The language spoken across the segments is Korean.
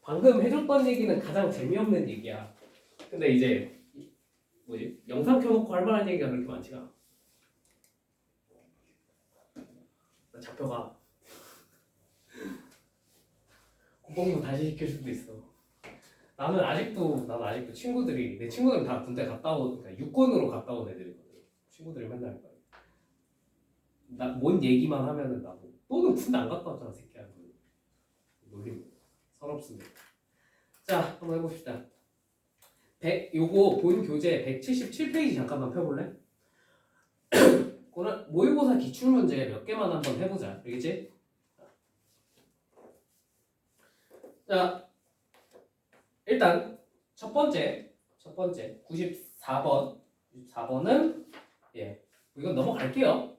방금 해줬던 얘기는 가장 재미없는 얘기야. 근데 이제 뭐지? 영상 켜놓고 할 만한 얘기가 그렇게 많지가 않아. 나 잡혀가. 공부 다시 시킬 수도 있어. 나는 아직도 친구들이 내 친구들은 다 군대 갔다 온 그러니까 육군으로 갔다 온 애들이거든. 친구들이 맨날 나 뭔 얘기만 하면은 나도 너는 군대 안 갔다 왔잖아 새끼야. 놀림 서럽습니다. 자 한번 해봅시다. 요거 본 교재 177페이지 잠깐만 펴볼래? 모의고사 기출문제 몇 개만 한번 해보자. 알겠지? 자 일단 첫 번째 94번은 예 이건 넘어갈게요.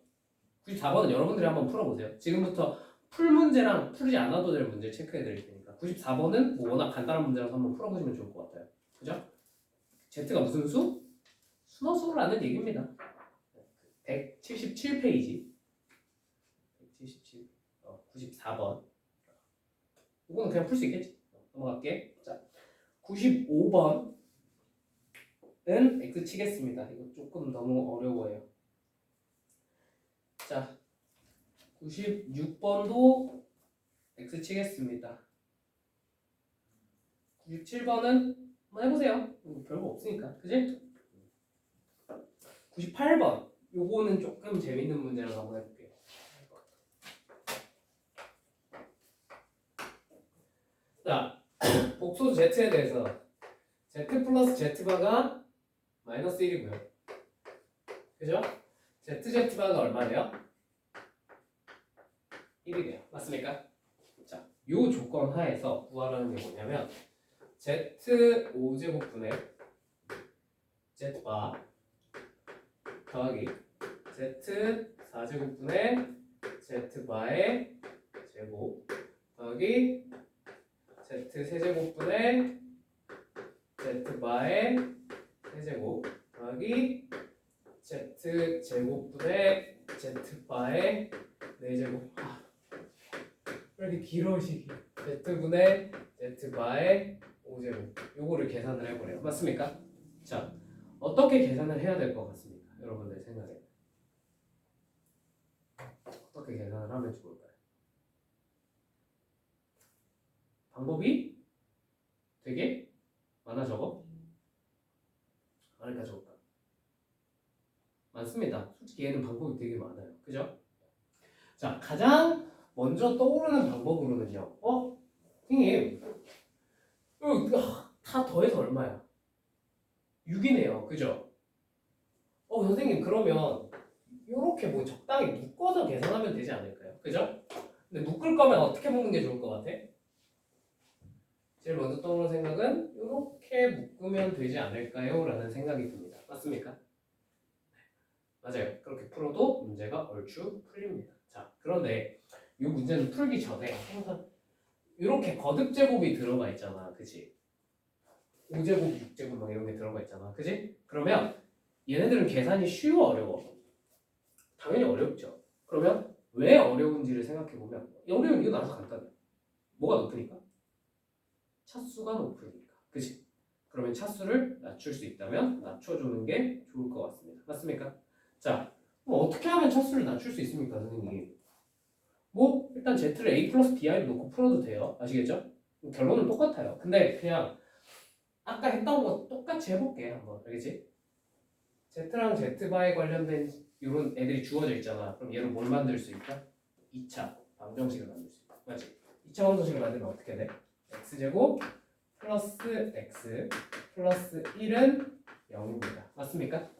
94번은 여러분들이 한번 풀어보세요. 지금부터 풀 문제랑 풀지 않아도 될 문제 체크해 드릴 테니까 94번은 뭐 워낙 간단한 문제라서 한번 풀어보시면 좋을 것 같아요. 그죠? Z가 무슨 수? 순허수라는 얘기입니다. 177페이지 177 94번 이거는 그냥 풀 수 있겠지? 넘어갈게. 자 95번은 X 치겠습니다. 이거 조금 너무 어려워요. 자 96번도 X 치겠습니다. 97번은 한번 해보세요. 별거 없으니까. 그지? 98번 요거는 조금 재밌는 문제라서 한번 해볼게요. 자 복소수 Z에 대해서 Z 플러스 Z바가 마이너스 1이고요. 그죠? ZZ바가 얼마예요? 1이래요. 맞습니까? 자, 요 조건 하에서 구하라는 게 뭐냐면 Z5제곱분의 Z바 더하기 Z4제곱분의 Z바의 제곱 더하기 Z3제곱분의 Z바의 세제곱 더하기 Z제곱분의 Z바의 4제곱. 왜 이렇게 길어 시기? Z분의 Z바의 5제곱. 요거를 계산을 해보래요. 맞습니까? 자, 어떻게 계산을 해야 될 것 같습니까? 여러분들 생각에 어떻게 계산을 하면 좋을까요? 방법이 되게 많아 적어? 많을까 적을까? 많습니다. 솔직히 얘는 방법이 되게 많아요. 그죠? 자, 가장 먼저 떠오르는 방법으로는요. 선생님 다 더해서 얼마야? 6이네요. 그죠? 선생님 그러면 이렇게 뭐 적당히 묶어서 계산하면 되지 않을까요? 그죠? 근데 묶을 거면 어떻게 묶는 게 좋을 것 같아? 제일 먼저 떠오르는 생각은 이렇게 묶으면 되지 않을까요? 라는 생각이 듭니다. 맞습니까? 맞아요. 그렇게 풀어도 문제가 얼추 풀립니다. 자, 그런데 이 문제는 풀기 전에 항상 이렇게 거듭 제곱이 들어가 있잖아. 그치? 5제곱, 6제곱 막 이런 게 들어가 있잖아. 그치? 그러면 얘네들은 계산이 쉬워 어려워? 당연히 어렵죠. 그러면 왜 어려운지를 생각해보면 어려운 이유는 알아서 간단해. 뭐가 높으니까? 차수가 높으니까. 그치? 그러면 차수를 낮출 수 있다면 낮춰주는 게 좋을 것 같습니다. 맞습니까? 자, 그럼 어떻게 하면 차수를 낮출 수 있습니까, 선생님? 뭐 일단 Z를 A 플러스 BI로 놓고 풀어도 돼요. 아시겠죠? 결론은 똑같아요. 근데 그냥 아까 했던 거 똑같이 해볼게 한번. 알겠지? Z랑 Z바에 관련된 이런 애들이 주어져 있잖아. 그럼 얘를 뭘 만들 수 있다? 2차 방정식을 만들 수 있다. 맞지? 2차 방정식을 만들면 어떻게 돼? X제곱 플러스 X 플러스 1은 0입니다. 맞습니까?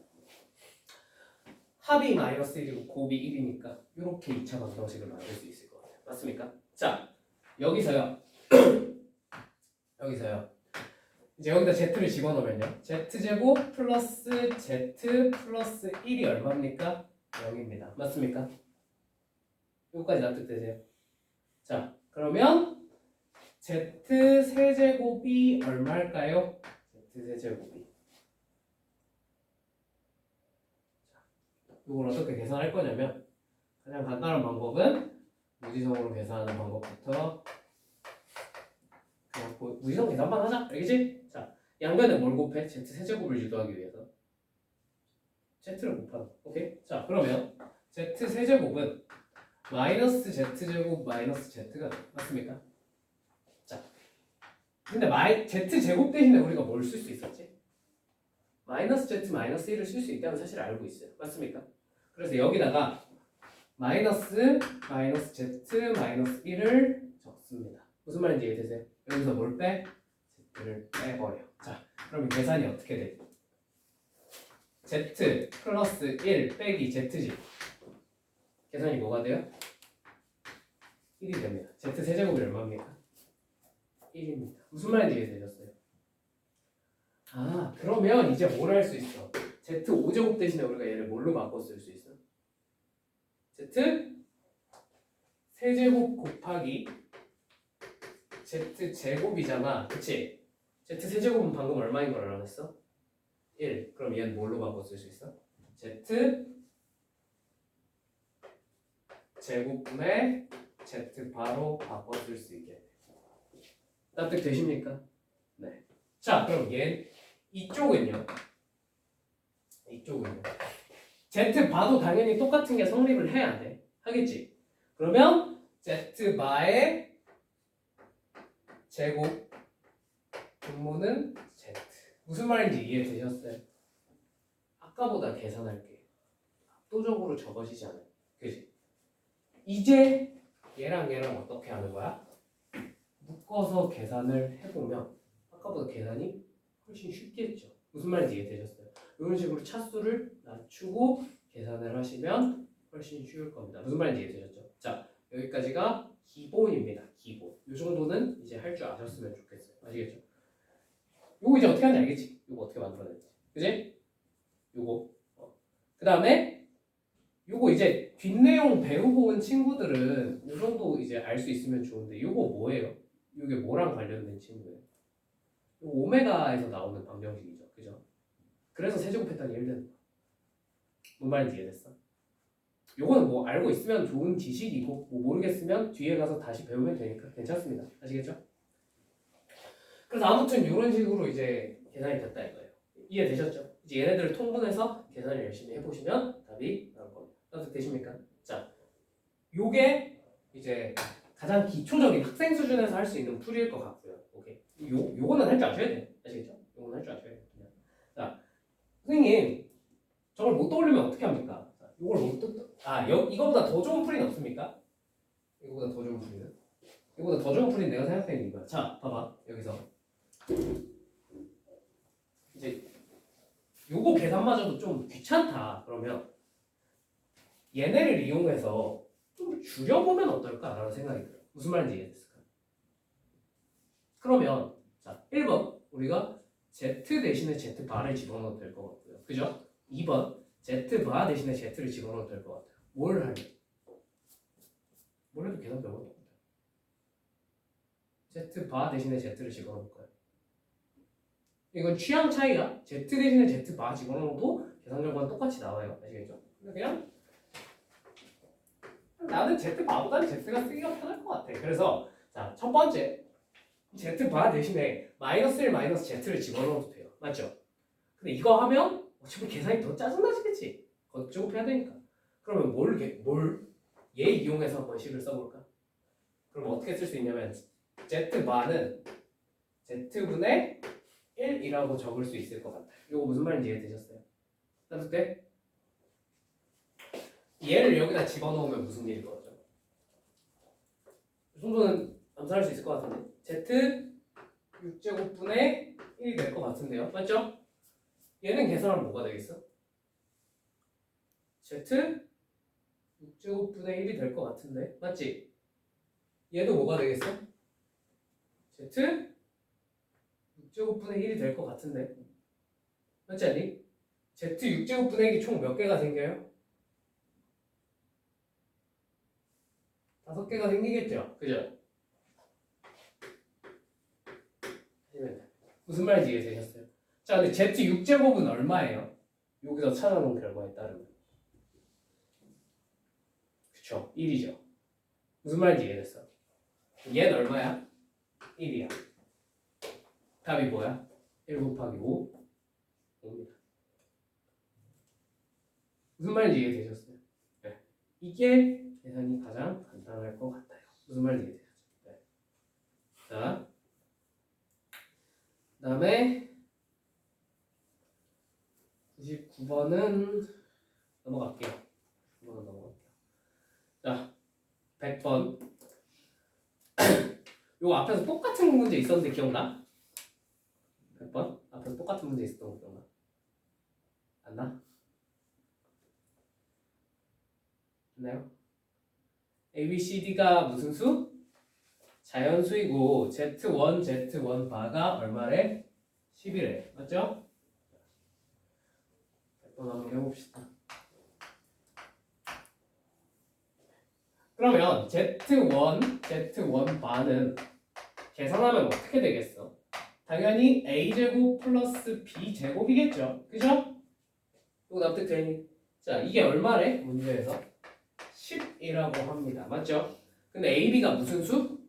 합이 마이너스 1이고 곱이 1이니까 이렇게 2차 방정식을 만들 수 있을 것 같아요. 맞습니까? 자, 여기서요. 이제 여기다 Z를 집어넣으면요. Z제곱 플러스 Z 플러스 1이 얼마입니까? 0입니다. 맞습니까? 여기까지 납득되세요? 자, 그러면 Z 세제곱이 얼마일까요? Z 세제곱이. 이걸 어떻게 계산할 거냐면 가장 간단한 방법은 무지성으로 계산하는 방법부터 무지성 계산만 하자. 알겠지? 자, 양변에 뭘 곱해? z 세제곱을 유도하기 위해서 z를 곱하는. 오케이? 자, 그러면 z 세제곱은 마이너스 z제곱 마이너스 z가 돼. 맞습니까? 자, 근데 z 제곱 대신에 우리가 뭘 쓸 수 있었지? 마이너스 z 마이너스 1을 쓸 수 있다는 사실을 알고 있어요. 맞습니까? 그래서 여기다가 마이너스 z 마이너스 1을 적습니다. 무슨 말인지 이해되세요? 여기서 뭘 빼? z를 빼버려. 자, 그러면 계산이 어떻게 돼? z 플러스 1 빼기 z지. 계산이 뭐가 돼요? 1이 됩니다. z 세제곱이 얼마입니까? 1입니다. 무슨 말인지 이해되셨어요? 아, 그러면 이제 뭘 할 수 있어? z 5제곱 대신에 우리가 얘를 뭘로 바꿔 쓸 수 있어? z 세제곱 곱하기 z 제곱이잖아. 그치? z 세제곱은 방금 얼마인 걸 알아냈어? 1. 그럼 얘는 뭘로 바꿔 쓸 수 있어? z 제곱분의 z 바로 바꿔 쓸 수 있게. 납득 되십니까? 네. 자, 그럼 얘 이쪽은요? 이쪽은요? z 바도 당연히 똑같은 게 성립을 해야 돼. 하겠지? 그러면 z 바의 제곱 분모는 z. 무슨 말인지 이해되셨어요? 아까보다 계산할게. 압도적으로 적어지지 않아요. 그지? 이제 얘랑 어떻게 하는 거야? 묶어서 계산을 해보면 아까보다 계산이 훨씬 쉽겠죠. 무슨 말인지 이해되셨어요? 이런 식으로 차수를 낮추고 계산을 하시면 훨씬 쉬울 겁니다. 무슨 말인지 이해되셨죠? 자, 여기까지가 기본입니다. 기본. 이 정도는 이제 할 줄 아셨으면 좋겠어요. 아시겠죠? 요거 이제 어떻게 하는지 알겠지? 요거 어떻게 만들어낼지. 그지? 요거. 그 다음에 요거 이제 뒷내용 배우고 온 친구들은 요 정도 이제 알 수 있으면 좋은데 요거 뭐예요? 요게 뭐랑 관련된 친구예요? 요거 오메가에서 나오는 방정식이죠. 그죠? 그래서 세제곱 패턴이 1 되는 거야. 뭔 말인지 이해됐어? 요거는 뭐 알고 있으면 좋은 지식이고 뭐 모르겠으면 뒤에 가서 다시 배우면 되니까 괜찮습니다. 아시겠죠? 그래서 아무튼 이런 식으로 이제 계산이 됐다 이거예요. 이해되셨죠? 이제 얘네들을 통분해서 계산을 열심히 해보시면 답이 나올 겁니다. 납득 되십니까? 자, 요게 이제 가장 기초적인 학생 수준에서 할 수 있는 풀이일 것 같고요. 오케이. 요거는 할 줄 아셔야 돼요. 아시겠죠? 요거는 할 줄 아셔야 돼요. 자, 선생님 저걸 못 떠올리면 어떻게 합니까? 자, 요걸 못 이거보다 더 좋은 풀이는 없습니까? 이거보다 더 좋은 풀이는? 이거보다 더 좋은 풀이는 내가 생각하는 이거야. 자, 봐봐. 여기서 이제 요거 계산마저도 좀 귀찮다. 그러면 얘네를 이용해서 좀 줄여보면 어떨까라는 생각이 들어요. 무슨 말인지 이해됐을까? 그러면 자, 1번 우리가 z 대신에 z 바를 집어넣어도 될 것 같고요. 그죠? 2번 z 바 대신에 z를 집어넣어도 될 것 같아요. 뭘 하면? 뭘 해도 계산 별거 없다. z 바 대신에 z를 집어넣을 거예요. 이건 취향 차이야. z 대신에 z 바 집어넣어도 계산 결과는 똑같이 나와요. 아시겠죠? 그냥 나는 z 바보다는 z가 쓰기가 편할 것 같아. 그래서 자, 첫 번째 z 바 대신에 마이너스 1 마이너스 z를 집어넣어도 돼요. 맞죠? 근데 이거 하면 어차피 계산이 더 짜증나시겠지? 걷고 해야 되니까. 그러면 얘 이용해서 한번 식을 써볼까? 그럼 어떻게 쓸 수 있냐면 z 바는 z분의 1이라고 적을 수 있을 것 같아요. 이거 무슨 말인지 이해되셨어요? 납득 돼? 얘를 여기다 집어넣으면 무슨 일이 벌어져? 이 정도는 암산할 수 있을 것 같은데 z 6제곱분의 1이 될 것 같은데요. 맞죠? 얘는 계산하면 뭐가 되겠어? z 6제곱분의 1이 될 것 같은데 맞지? 얘도 뭐가 되겠어? z 6제곱분의 1이 될 것 같은데 맞지 않니? z 6제곱분의 1이 총 몇 개가 생겨요? 5개가 생기겠죠? 그죠? 무슨 말인지 이해되셨어요? 자, 근데 z 6제곱은 얼마예요? 여기서 찾아놓은 결과에 따르면 그쵸? 1이죠. 무슨 말인지 이해됐어? 얘는 얼마야? 1이야. 답이 뭐야? 1 곱하기 5 5입니다. 무슨 말인지 이해되셨어요? 네. 이게 계산이 가장 간단할 것 같아요. 무슨 말인지 이해되셨죠? 네. 자, 그 다음에 99번은 넘어갈게요. 99번은 넘어갈게요. 자, 100번. 요 앞에서 똑같은 문제 있었는데 기억나? 100번? 앞에서 똑같은 문제 있었던 거 기억나? 안 나? 됐나요? A, B, C, D가 무슨 수? 자연수이고 Z1, Z1 바가 얼마래? 10이래. 맞죠? 100번 한번 해봅시다. 그러면 Z1 바는 계산하면 어떻게 되겠어? 당연히 A제곱 플러스 B제곱이겠죠? 그죠? 이거 납득되니? 자, 이게 얼마래? 문제에서 10이라고 합니다. 맞죠? 근데 A, B가 무슨 수?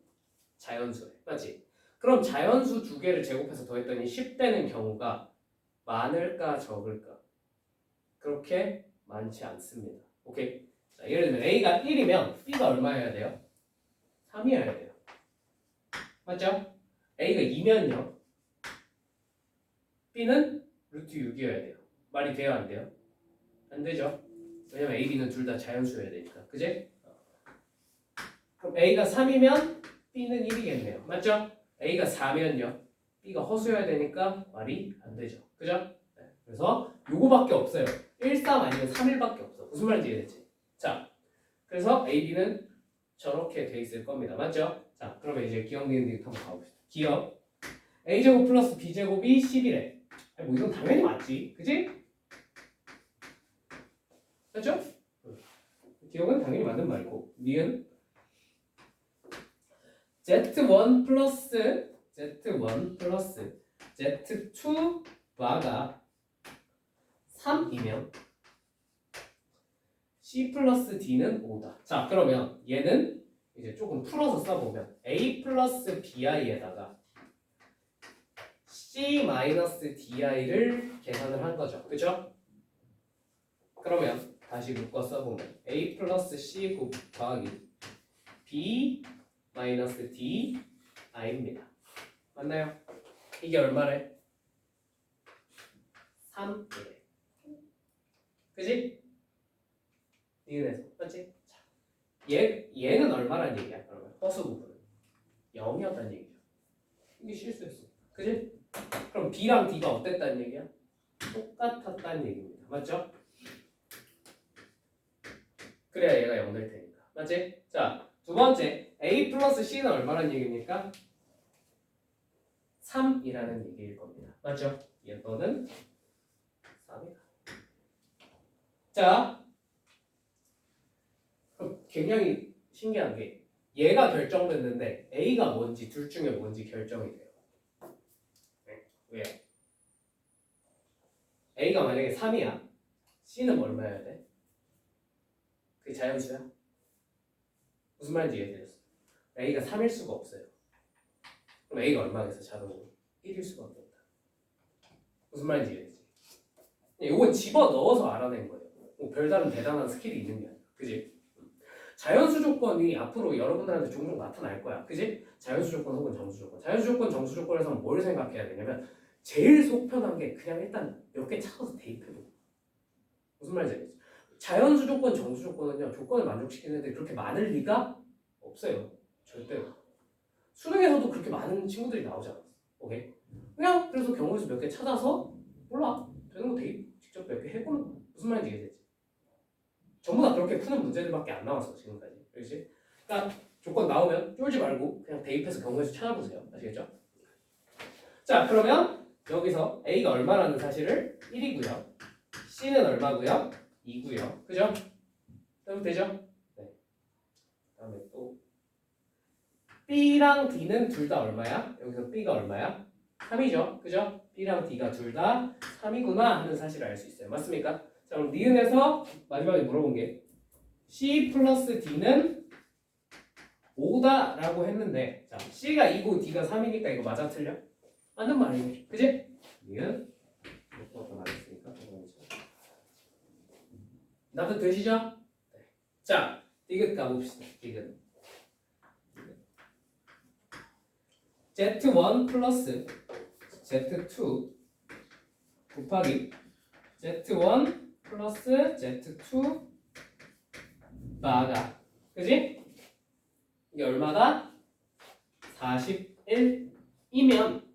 자연수래. 맞지? 그럼 자연수 두 개를 제곱해서 더했더니 10 되는 경우가 많을까 적을까? 그렇게 많지 않습니다. 오케이? 자, 예를 들면 A가 1이면 B가 얼마여야 돼요? 3이어야 돼요. 맞죠? A가 2면요. B는 루트 6이어야 돼요. 말이 돼요? 안 돼요? 안 되죠? 왜냐면 A, B는 둘 다 자연수여야 되니까. 그지? 그럼 A가 3이면 B는 1이겠네요. 맞죠? A가 4면요. B가 허수여야 되니까 말이 안 되죠. 그죠? 네. 그래서 요거밖에 없어요. 1, 3 아니면 3, 1밖에 없어. 무슨 말인지 이해됐지? 자, 그래서 A, B는 저렇게 돼 있을 겁니다. 맞죠? 자, 그러면 이제 기억, 니은, 디귿 한번 가봅시다. 기억. A제곱 플러스 B제곱이 10이래. 뭐 이건 당연히 맞지. 그지? 맞죠? 기억은 당연히 맞는 말이고. 니은 Z1 플러스 Z2 바가 3이면 C 플러스 D는 5다. 자, 그러면 얘는 이제 조금 풀어서 써보면 A 플러스 BI에다가 C 마이너스 DI를 계산을 한 거죠. 그죠? 그러면 다시 묶어 써보면 A 플러스 C 곱하기 B 마이너스 D I입니다. 맞나요? 이게 얼마래? 3이래. 그지? 니은에서 맞지? 자, 얘는 얼마란 얘기야? 그러면 허수 부분은 0이었다는 얘기죠. 이게 실수였어. 그지? 그럼 B랑 D가 어땠다는 얘기야? 똑같았다는 얘기입니다. 맞죠? 그래야 얘가 0 될 테니까. 맞지? 자, 두 번째 A 플러스 C는 얼마란 얘기입니까? 3이라는 얘기일 겁니다. 맞죠? 얘거는 3이다. 자, 그럼 굉장히 신기한 게 얘가 결정됐는데 A가 뭔지 둘 중에 뭔지 결정이 돼요. 네. 왜? A가 만약에 3이야. C는 얼마여야 돼? 그게 자연수야? 무슨 말인지 이해되셨어? A가 3일 수가 없어요. 그럼 A가 얼마겠어? 자동으로 1일 수밖에 없다. 무슨 말인지 이해되지? 이건 집어넣어서 알아낸 거예요. 뭐 별다른 대단한 스킬이 있는 게 아니야. 그지? 자연수 조건이 앞으로 여러분들한테 종종 나타날 거야. 그지? 자연수 조건 혹은 정수 조건. 자연수 조건, 정수 조건에서는 뭘 생각해야 되냐면 제일 속 편한 게 그냥 일단 몇 개 찾아서 대입해도. 무슨 말인지 알겠지? 자연수 조건, 정수 조건은요. 조건을 만족시키는 애들이 그렇게 많을 리가 없어요. 절대로. 수능에서도 그렇게 많은 친구들이 나오지 않았어. 오케이? 그냥 그래서 경우에서 몇 개 찾아서 몰라. 되는 거 대입 직접 몇 개 해보는 거. 무슨 말인지 이해되지? 전부 다 그렇게 푸는 문제들밖에 안 나왔어 지금까지. 그렇지? 그러니까 조건 나오면 쫄지 말고 그냥 대입해서 경우에서 찾아보세요. 아시겠죠? 자, 그러면 여기서 A가 얼마라는 사실을 1이고요. C는 얼마고요? 2고요. 그죠? 그럼 되죠? 네. 다음에 또 B랑 D는 둘 다 얼마야? 여기서 B가 얼마야? 3이죠. 그죠? B랑 D가 둘 다 3이구나 하는 사실을 알 수 있어요. 맞습니까? 자, 그럼 니은에서 마지막에 물어본 게 C 플러스 D는 5다 라고 했는데 자, C가 2고 D가 3이니까 이거 맞아 틀려? 맞는 말이네. 그지? 니은 이것도 나겠으니까. 나도 되시죠? 네. 자, 디귿 가봅시다. 디귿. Z1 플러스 Z2 곱하기 Z1 플러스 Z2 마가. 그지? 이게 얼마다? 41이면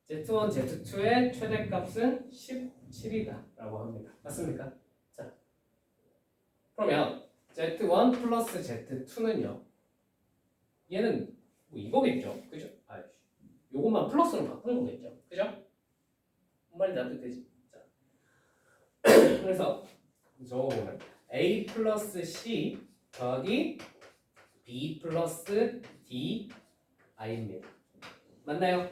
Z1, Z2의 최대값은 17이다 라고 합니다. 맞습니까? 자, 그러면 Z1 플러스 Z2는요 얘는 뭐 이거겠죠? 그죠? 요것만 플러스로 바꾼 거겠죠? 그죠? 뭔 말인지 납득되지? 자, 그래서 적어보면 A 플러스 C 더하기 B 플러스 D I입니다. 맞나요?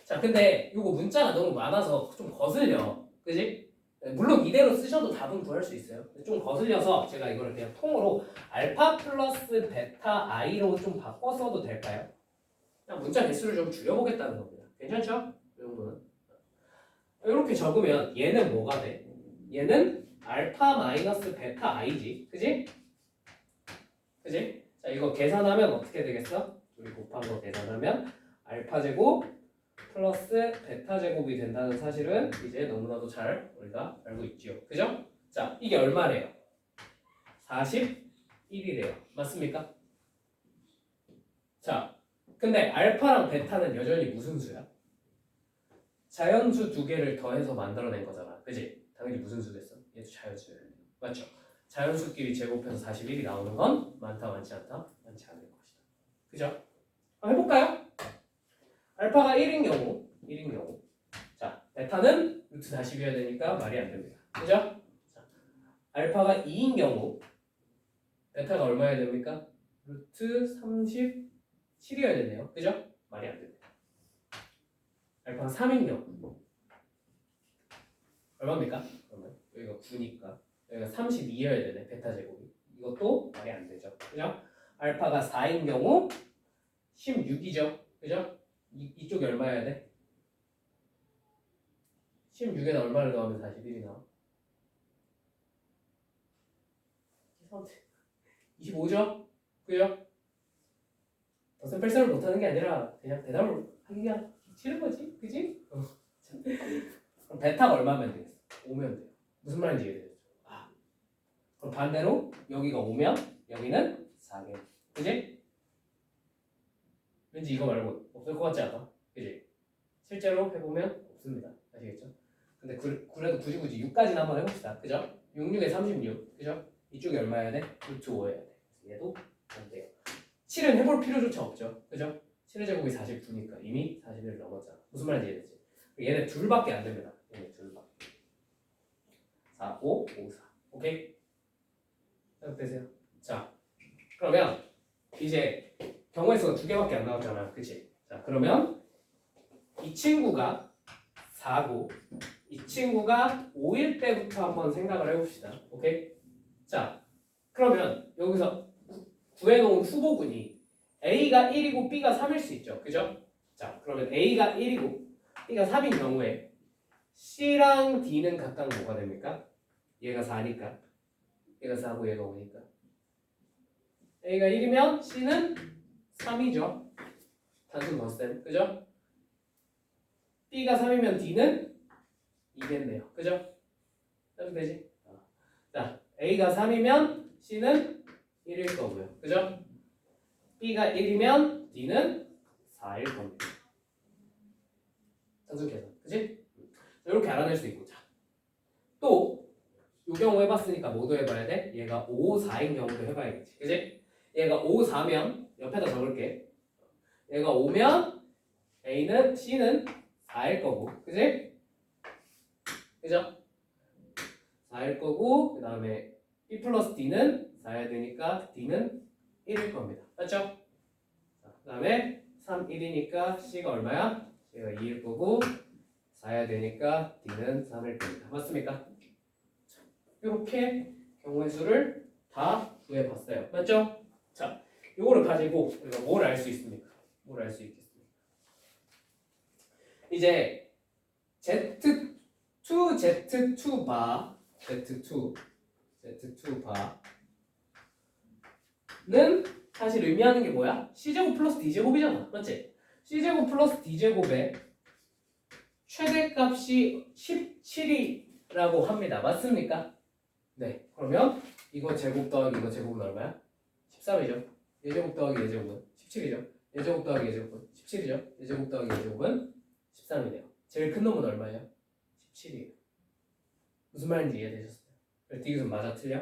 자, 근데 요거 문자가 너무 많아서 좀 거슬려. 그지? 물론 이대로 쓰셔도 답은 구할 수 있어요. 좀 거슬려서 제가 이거를 그냥 통으로 알파 플러스 베타 I로 좀 바꿔 써도 될까요? 그냥 문자 개수를 좀 줄여보겠다는 겁니다. 괜찮죠? 이 정도는. 이렇게 적으면 얘는 뭐가 돼? 얘는 알파 마이너스 베타 I지. 그지? 그지? 자, 이거 계산하면 어떻게 되겠어? 우리 곱한 거 계산하면 알파 제곱 플러스 베타 제곱이 된다는 사실은 이제 너무나도 잘 우리가 알고 있죠. 그죠? 자, 이게 얼마래요? 41이래요. 맞습니까? 자, 근데 알파랑 베타는 여전히 무슨 수야? 자연수 두 개를 더해서 만들어낸 거잖아. 그지? 당연히 무슨 수겠어? 얘도 자연수야. 맞죠? 자연수끼리 제곱해서 41이 나오는 건 많다, 많지 않다? 많지 않을 것이다. 그죠? 한번 해볼까요? 알파가 1인 경우 자, 베타는 루트 40이어야 되니까 말이 안 됩니다. 그죠? 자, 알파가 2인 경우 베타가 얼마여야 됩니까? 루트 37이어야 되네요. 그죠? 말이 안 됩니다. 알파가 3인 경우 얼마입니까? 그러면 여기가 9니까 여기가 32여야 되네. 베타 제곱이. 이것도 말이 안 되죠. 그죠? 알파가 4인 경우 16이죠. 그죠? 이쪽이 얼마여야 돼? 16에다 얼마를 더하면 41이 나와? 25죠? 그죠? 무슨 뺄셈을 못하는 게 아니라 그냥 대답을 하기가 싫은 거지? 그지? 그럼 베타가 얼마면 되겠어? 5면 돼요. 무슨 말인지 이해되죠? 그럼 반대로 여기가 5면 여기는 4개. 그지? 왠지 이거 말고 없을 것 같지 않아? 그지? 실제로 해보면 없습니다. 아시겠죠? 근데 그래도 굳이 6까지는 한번 해봅시다. 그죠? 66에 36. 그죠? 이쪽이 얼마여야 돼? 루트 5여야 돼. 얘도 안 돼요. 7은 해볼 필요조차 없죠. 그죠? 7의 제곱이 49니까 이미 41을 넘었잖아. 무슨 말인지 이해되지? 얘네 둘밖에 안 됩니다. 얘네 둘밖에. 4, 5, 5, 4. 오케이? 생각되세요? 자, 그러면 이제 경우의 수가 두 개밖에 안 나왔잖아. 그치? 자, 그러면 이 친구가 4고 이 친구가 5일 때부터 한번 생각을 해봅시다. 오케이? 자, 그러면 여기서 구해놓은 후보군이 A가 1이고 B가 3일 수 있죠. 그죠? 자, 그러면 A가 1이고 B가 3인 경우에 C랑 D는 각각 뭐가 됩니까? 얘가 4니까 얘가 4고 얘가 5니까 A가 1이면 C는 3이죠. 단순 덧셈. 그죠? B가 3이면 D는 2겠네요. 그죠? 해도 되지? 자, A가 3이면 C는 1일 거고요. 그죠? B가 1이면 D는 4일 겁니다. 단순 계산. 그지? 이렇게 알아낼 수 있고. 자, 또 이 경우 해봤으니까 뭐도 해봐야 돼? 얘가 5, 4인 경우도 해봐야겠지. 그지? 얘가 5, 4면 옆에다 적을게. 얘가 5면 A는 C는 4일 거고. 그지? 그죠? 4일 거고 그 다음에 B 플러스 D는 4야 되니까 D는 1일 겁니다. 맞죠? 그 다음에 3, 1이니까 C가 얼마야? C가 2일 거고 4야 되니까 D는 3일 겁니다. 맞습니까? 이렇게 경우의 수를 다 구해봤어요. 맞죠? 자, 이거를 가지고 우리가 뭘 알 수 있습니까? 뭘 알 수 있겠습니까? 이제 Z2 Z2 바 Z2 바는 사실 의미하는 게 뭐야? C제곱 플러스 D제곱이잖아. 맞지? C제곱 플러스 D제곱의 최대값이 17이라고 합니다. 맞습니까? 네. 그러면 이거 제곱 더하기 이거 제곱은 얼마야? 13이죠. 얘제곱 더하기 얘제곱은 17이죠. 얘제곱 더하기 얘제곱은 17이죠. 얘제곱 더하기 얘제곱은 13이네요. 제일 큰 놈은 얼마예요? 17이에요. 무슨 말인지 이해되셨어요? 디귿은 맞아 틀려?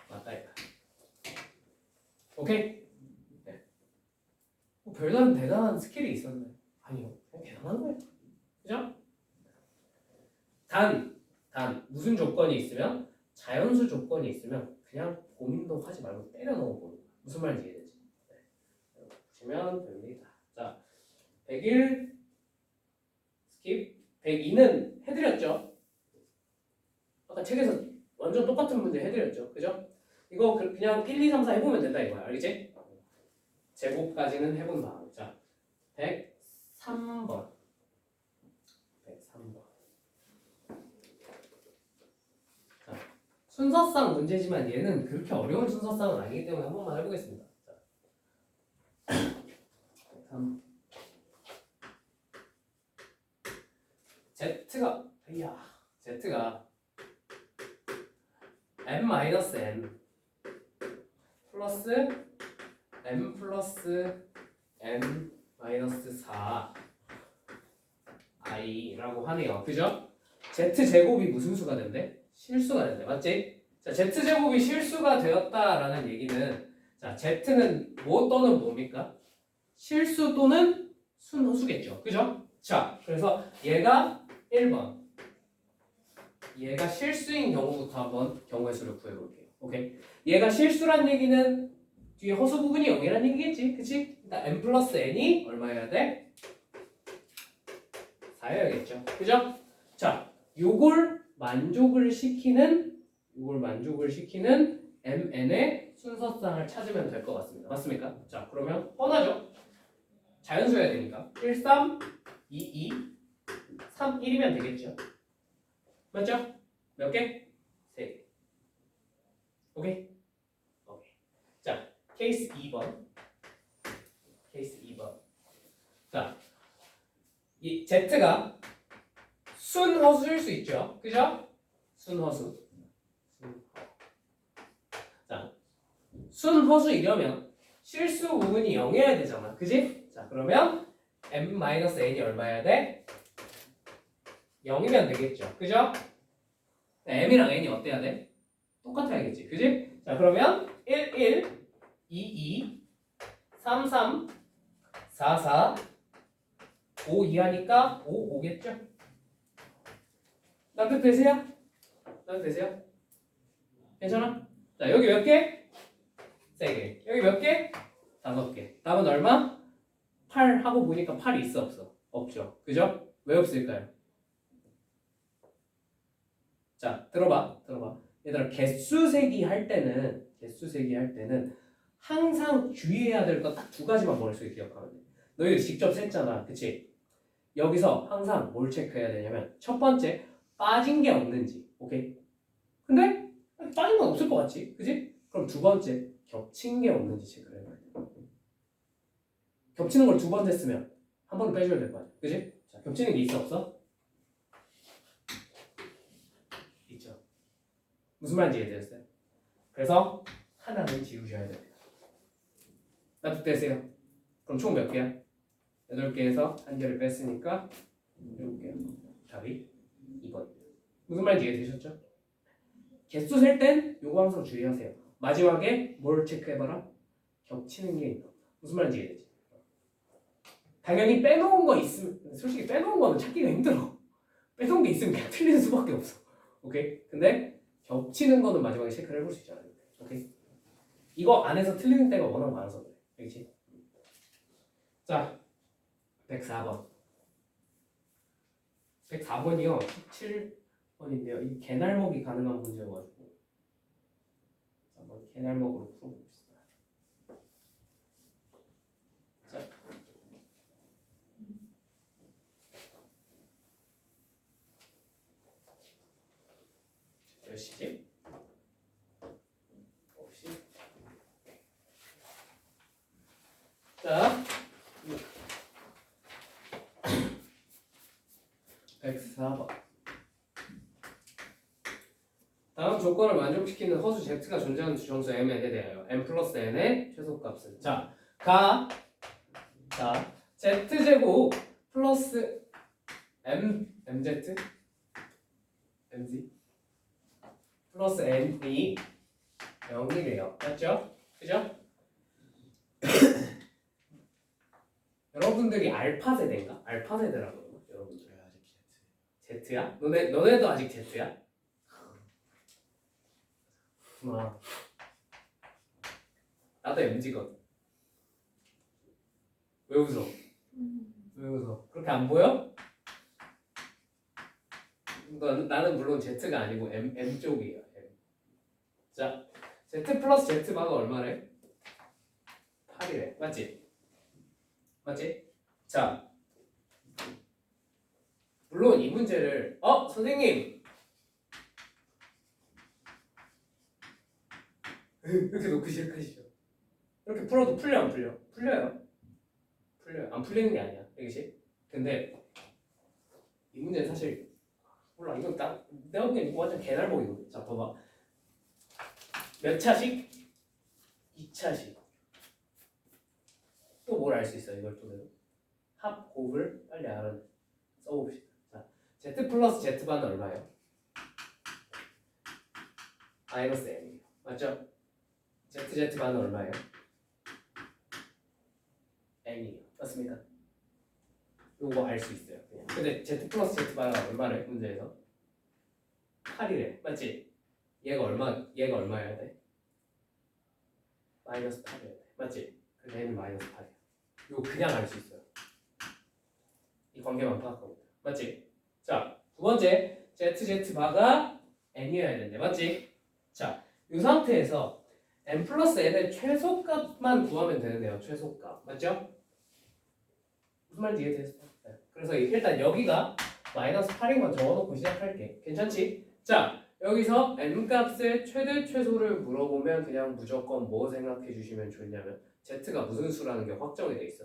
맞다 이다. 오케이? 네. 뭐 별다른 대단한 스킬이 있었나요? 아니요. 그냥 대단한 거예요. 그죠? 단 무슨 조건이 있으면 자연수 조건이 있으면 그냥 고민도 하지 말고 때려 넣어 보는 거야. 무슨 말인지 이해되지? 네. 보시면 됩니다. 자, 101 스킵 102는 해드렸죠? 아까 책에서 완전 똑같은 문제 해드렸죠? 그죠? 이거 그냥 1, 2, 3, 4 해보면 된다 이거야. 알겠지? 제곱까지는 해본 다음. 자, 103번. 103번. 자, 순서상 문제지만 얘는 그렇게 어려운 순서상은 아니기 때문에 한 번만 해보겠습니다. 자, 103. Z가 m-n 플러스 m 플러스 n-4 i라고 하네요. 그죠? z제곱이 무슨 수가 된대? 실수가 된대. 맞지? 자, z제곱이 실수가 되었다라는 얘기는 자, z는 뭐 또는 뭡니까? 실수 또는 순호수겠죠. 그죠? 자, 그래서 얘가 1번. 얘가 실수인 경우부터 한번 경우의 수를 구해볼게요. 오케이? 얘가 실수란 얘기는 뒤에 허수 부분이 0이란 얘기겠지? 그치? 일단 n 플러스 n이 얼마여야 돼? 4여야겠죠. 그죠? 자, 요걸 만족을 시키는 mn의 순서상을 찾으면 될 것 같습니다. 맞습니까? 자, 그러면 뻔하죠? 자연수여야 되니까 1, 3, 2, 2, 3, 1이면 되겠죠? 맞죠? 몇 개? 3개. 오케이? 오케이. 자, 케이스 2번. 자, 이 Z가 순허수일 수 있죠? 그죠? 순허수. 자, 순허수이려면 실수 부분이 0이어야 되잖아. 그지? 자, 그러면 m-n이 얼마여야 돼? 0이면 되겠죠. 그죠? m이랑 n이 어때야 돼? 똑같아야겠지. 그지? 자, 그러면 1, 1, 2, 2, 3, 3, 4, 4, 5, 2 하니까 5, 5겠죠? 납득 되세요? 괜찮아? 자, 여기 몇 개? 3개. 여기 몇 개? 5개. 답은 얼마? 8 하고 보니까 8이 있어 없어? 없죠. 그죠? 왜 없을까요? 자, 들어봐. 얘들아, 개수 세기 할 때는 항상 주의해야 될 거 딱 2가지만 머릿속에 기억하면 돼. 너희들 직접 셌잖아. 그치? 여기서 항상 뭘 체크해야 되냐면 첫 번째, 빠진 게 없는지. 오케이? 근데 빠진 건 없을 것 같지? 그치? 그럼 2번째, 겹친 게 없는지 체크를 해봐야 돼. 겹치는 걸 2번 했으면 한 번은 빼줘야 될 거 아니야. 그치? 자, 겹치는 게 있어 없어? 있죠. 무슨 말인지 이해되셨어요? 그래서 하나는 지우셔야 됩니다. 납득되세요? 그럼 총 몇 개야? 8개에서 한 개를 뺐으니까 7개야. 답이 2번. 무슨 말인지 이해되셨죠? 개수 셀 땐 요거 항상 주의하세요. 마지막에 뭘 체크해봐라? 겹치는 게 있나? 무슨 말인지 이해되지? 당연히 빼놓은 거 있으면 솔직히 빼놓은 거는 찾기가 힘들어. 빼놓은 게 있으면 그냥 틀리는 수밖에 없어. 오케이? 근데 겹치는 거는 마지막에 체크를 해볼 수 있잖아요. 오케이? 이거 안에서 틀리는 때가 워낙 많아서 그래. 알겠지? 자, 104번. 104번이요. 17번인데요. 이 개날먹이 가능한 문제여가지고 한번 개날먹으로 풀어봅시다. 자, 시지? 9시. 자, 104번. 다음 조건을 만족시키는 허수 Z가 존재하는 주정수 M에 대하여 M 플러스 N의 최소값은 자, Z제곱 플러스 MZ 플러스 N이 0이래요. 맞죠? 그죠? 여러분들이 알파 세대인가? 알파 세대라고 그러나? 여러분들 아직 Z야? 너네도 아직 Z야? 나도 MZ거든. 왜 웃어? 왜 웃어? 그렇게 안 보여? 나는 물론 Z가 아니고 M 쪽이에요. M. 자, Z 플러스 Z바가 얼마래? 8이래. 맞지? 자, 물론 이 문제를 선생님 이렇게 놓고 시작하시죠. 이렇게 풀어도 풀려 안 풀려? 풀려요. 안 풀리는 게 아니야. 그치? 근데 이 문제는 사실 몰라. 이건 내가 보기엔 이거 완전 개날먹이거든. 자, 봐봐. 몇 차식? 2차식. 또 뭘 알 수 있어? 이걸 토대로 합, 곱을 빨리 써봅시다. 자, Z 플러스 Z바는 얼마예요? 마이너스 N이에요. 맞죠? ZZ바는 얼마예요? N이에요. 맞습니까? 요거 알 수 있어요. 그냥. 근데 Z 플러스 Z바가 얼마래? 문제에서 8이래. 맞지? 얘가 얼마여야 돼? 마이너스 8이어야 돼. 맞지? 그래서 N은 마이너스 8이야. 요거 그냥 알 수 있어요. 이 관계만 파악하고. 맞지? 자, 두 번째 ZZ바가 N이어야 되는데 맞지? 자, 이 상태에서 n 플러스 n의 최소값만 구하면 되는데요. 최소값. 맞죠? 무슨 말인지 이해됐어? 네. 그래서 일단 여기가 마이너스 8인 건 적어놓고 시작할게. 괜찮지? 자, 여기서 n값의 최대 최소를 물어보면 그냥 무조건 뭐 생각해 주시면 좋냐면 z가 무슨 수라는 게 확정이 돼 있어.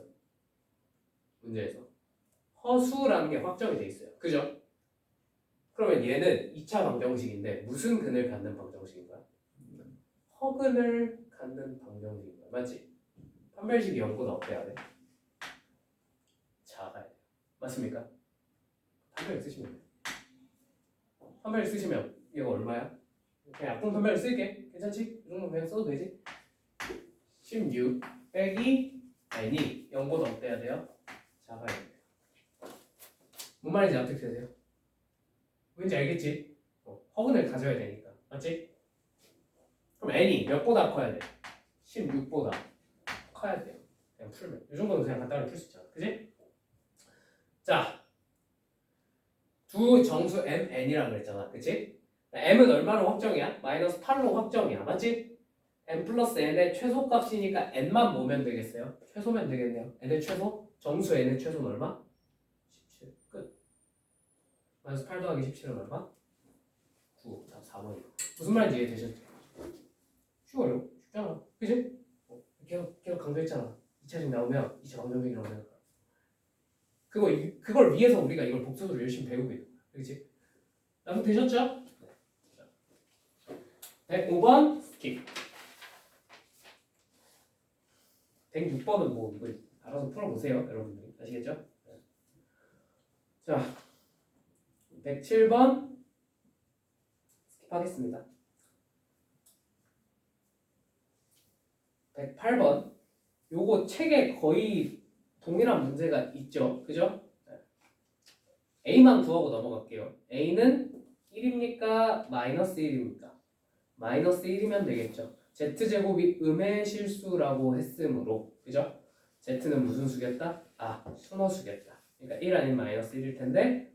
문제에서. 허수라는 게 확정이 돼 있어요. 그죠? 그러면 얘는 2차 방정식인데 무슨 근을 갖는 방정식인 거야? 허근을 갖는 방정식인 거야. 맞지? 판별식이 0보다 어때야 돼? 작아야 돼. 맞습니까? 판별 쓰시면 돼. 판별 쓰시면 이거 얼마야? 그냥 약분 판별 쓸게. 괜찮지? 이 정도 그냥 써도 되지? 16 빼기 n이 0보다 어때야 돼요? 작아야 돼요. 뭔 말인지 납득되세요? 왠지 알겠지? 허근을 가져야 되니까. 맞지? 그럼 n이 몇 보다 커야 돼? 16보다 커야 돼요. 그냥 풀면. 이 정도는 그냥 간단하게 풀 수 있잖아. 그지? 자, 두 정수 m, n이라고 그랬잖아. 그치? m은 얼마로 확정이야? 마이너스 8로 확정이야. 맞지? m 플러스 n의 최소값이니까 n만 모으면 되겠어요? 최소면 되겠네요. n의 최소? 정수 n의 최소는 얼마? 17. 끝. 마이너스 8 더하기 17은 얼마? 9. 답 4번이고. 무슨 말인지 이해되셨죠? 쉬워요. 쉽잖아. 그치? 계속 강조했잖아. 2차식 나오면 2차 방정식이라고 생각해. 그걸 위해서 우리가 이걸 복수를 열심히 배우고 있는 거야. 그치? 납득되셨죠? 105번 스킵. 106번은 뭐 이거 알아서 풀어보세요. 여러분들이. 아시겠죠? 자, 107번 스킵하겠습니다. 108번 요거 책에 거의 동일한 문제가 있죠. 그죠? A만 구하고 넘어갈게요. A는 1입니까? 마이너스 1입니까? 마이너스 1이면 되겠죠. Z제곱이 음의 실수라고 했으므로 그죠? Z는 무슨 수겠다? 순허수겠다. 그러니까 1 아닌 마이너스 1일 텐데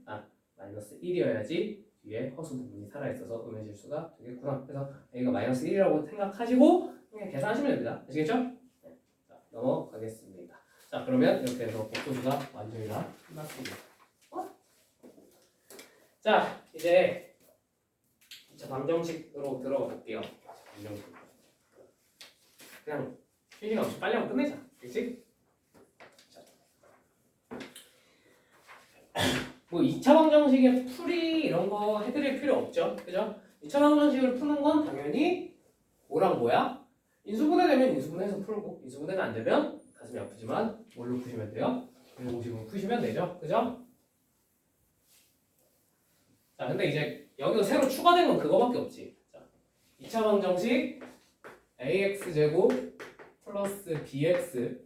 마이너스 1이어야지 뒤에 허수 부분이 살아있어서 음의 실수가 되겠구나. 그래서 A가 마이너스 1이라고 생각하시고 그냥 계산하시면 됩니다. 아시겠죠? 네. 자, 넘어가겠습니다. 자, 그러면 이렇게 해서 복수수가 완전히 다 끝났습니다. 자, 이제 자, 방정식으로 들어가 볼게요. 방정식. 그냥 쉬는 없이 빨리 하면 끝내자. 그치? 뭐 2차 방정식의 풀이 이런 거 해드릴 필요 없죠. 그죠? 2차 방정식을 푸는 건 당연히 뭐랑 뭐야? 인수분해 되면 인수분해해서 풀고 인수분해가 안 되면 가슴이 아프지만 뭘로 푸시면 돼요? 공식으로 푸시면 되죠. 그죠? 자, 근데 이제 여기서 새로 추가된 건 그거밖에 없지. 자, 2차 방정식 ax제곱 플러스 bx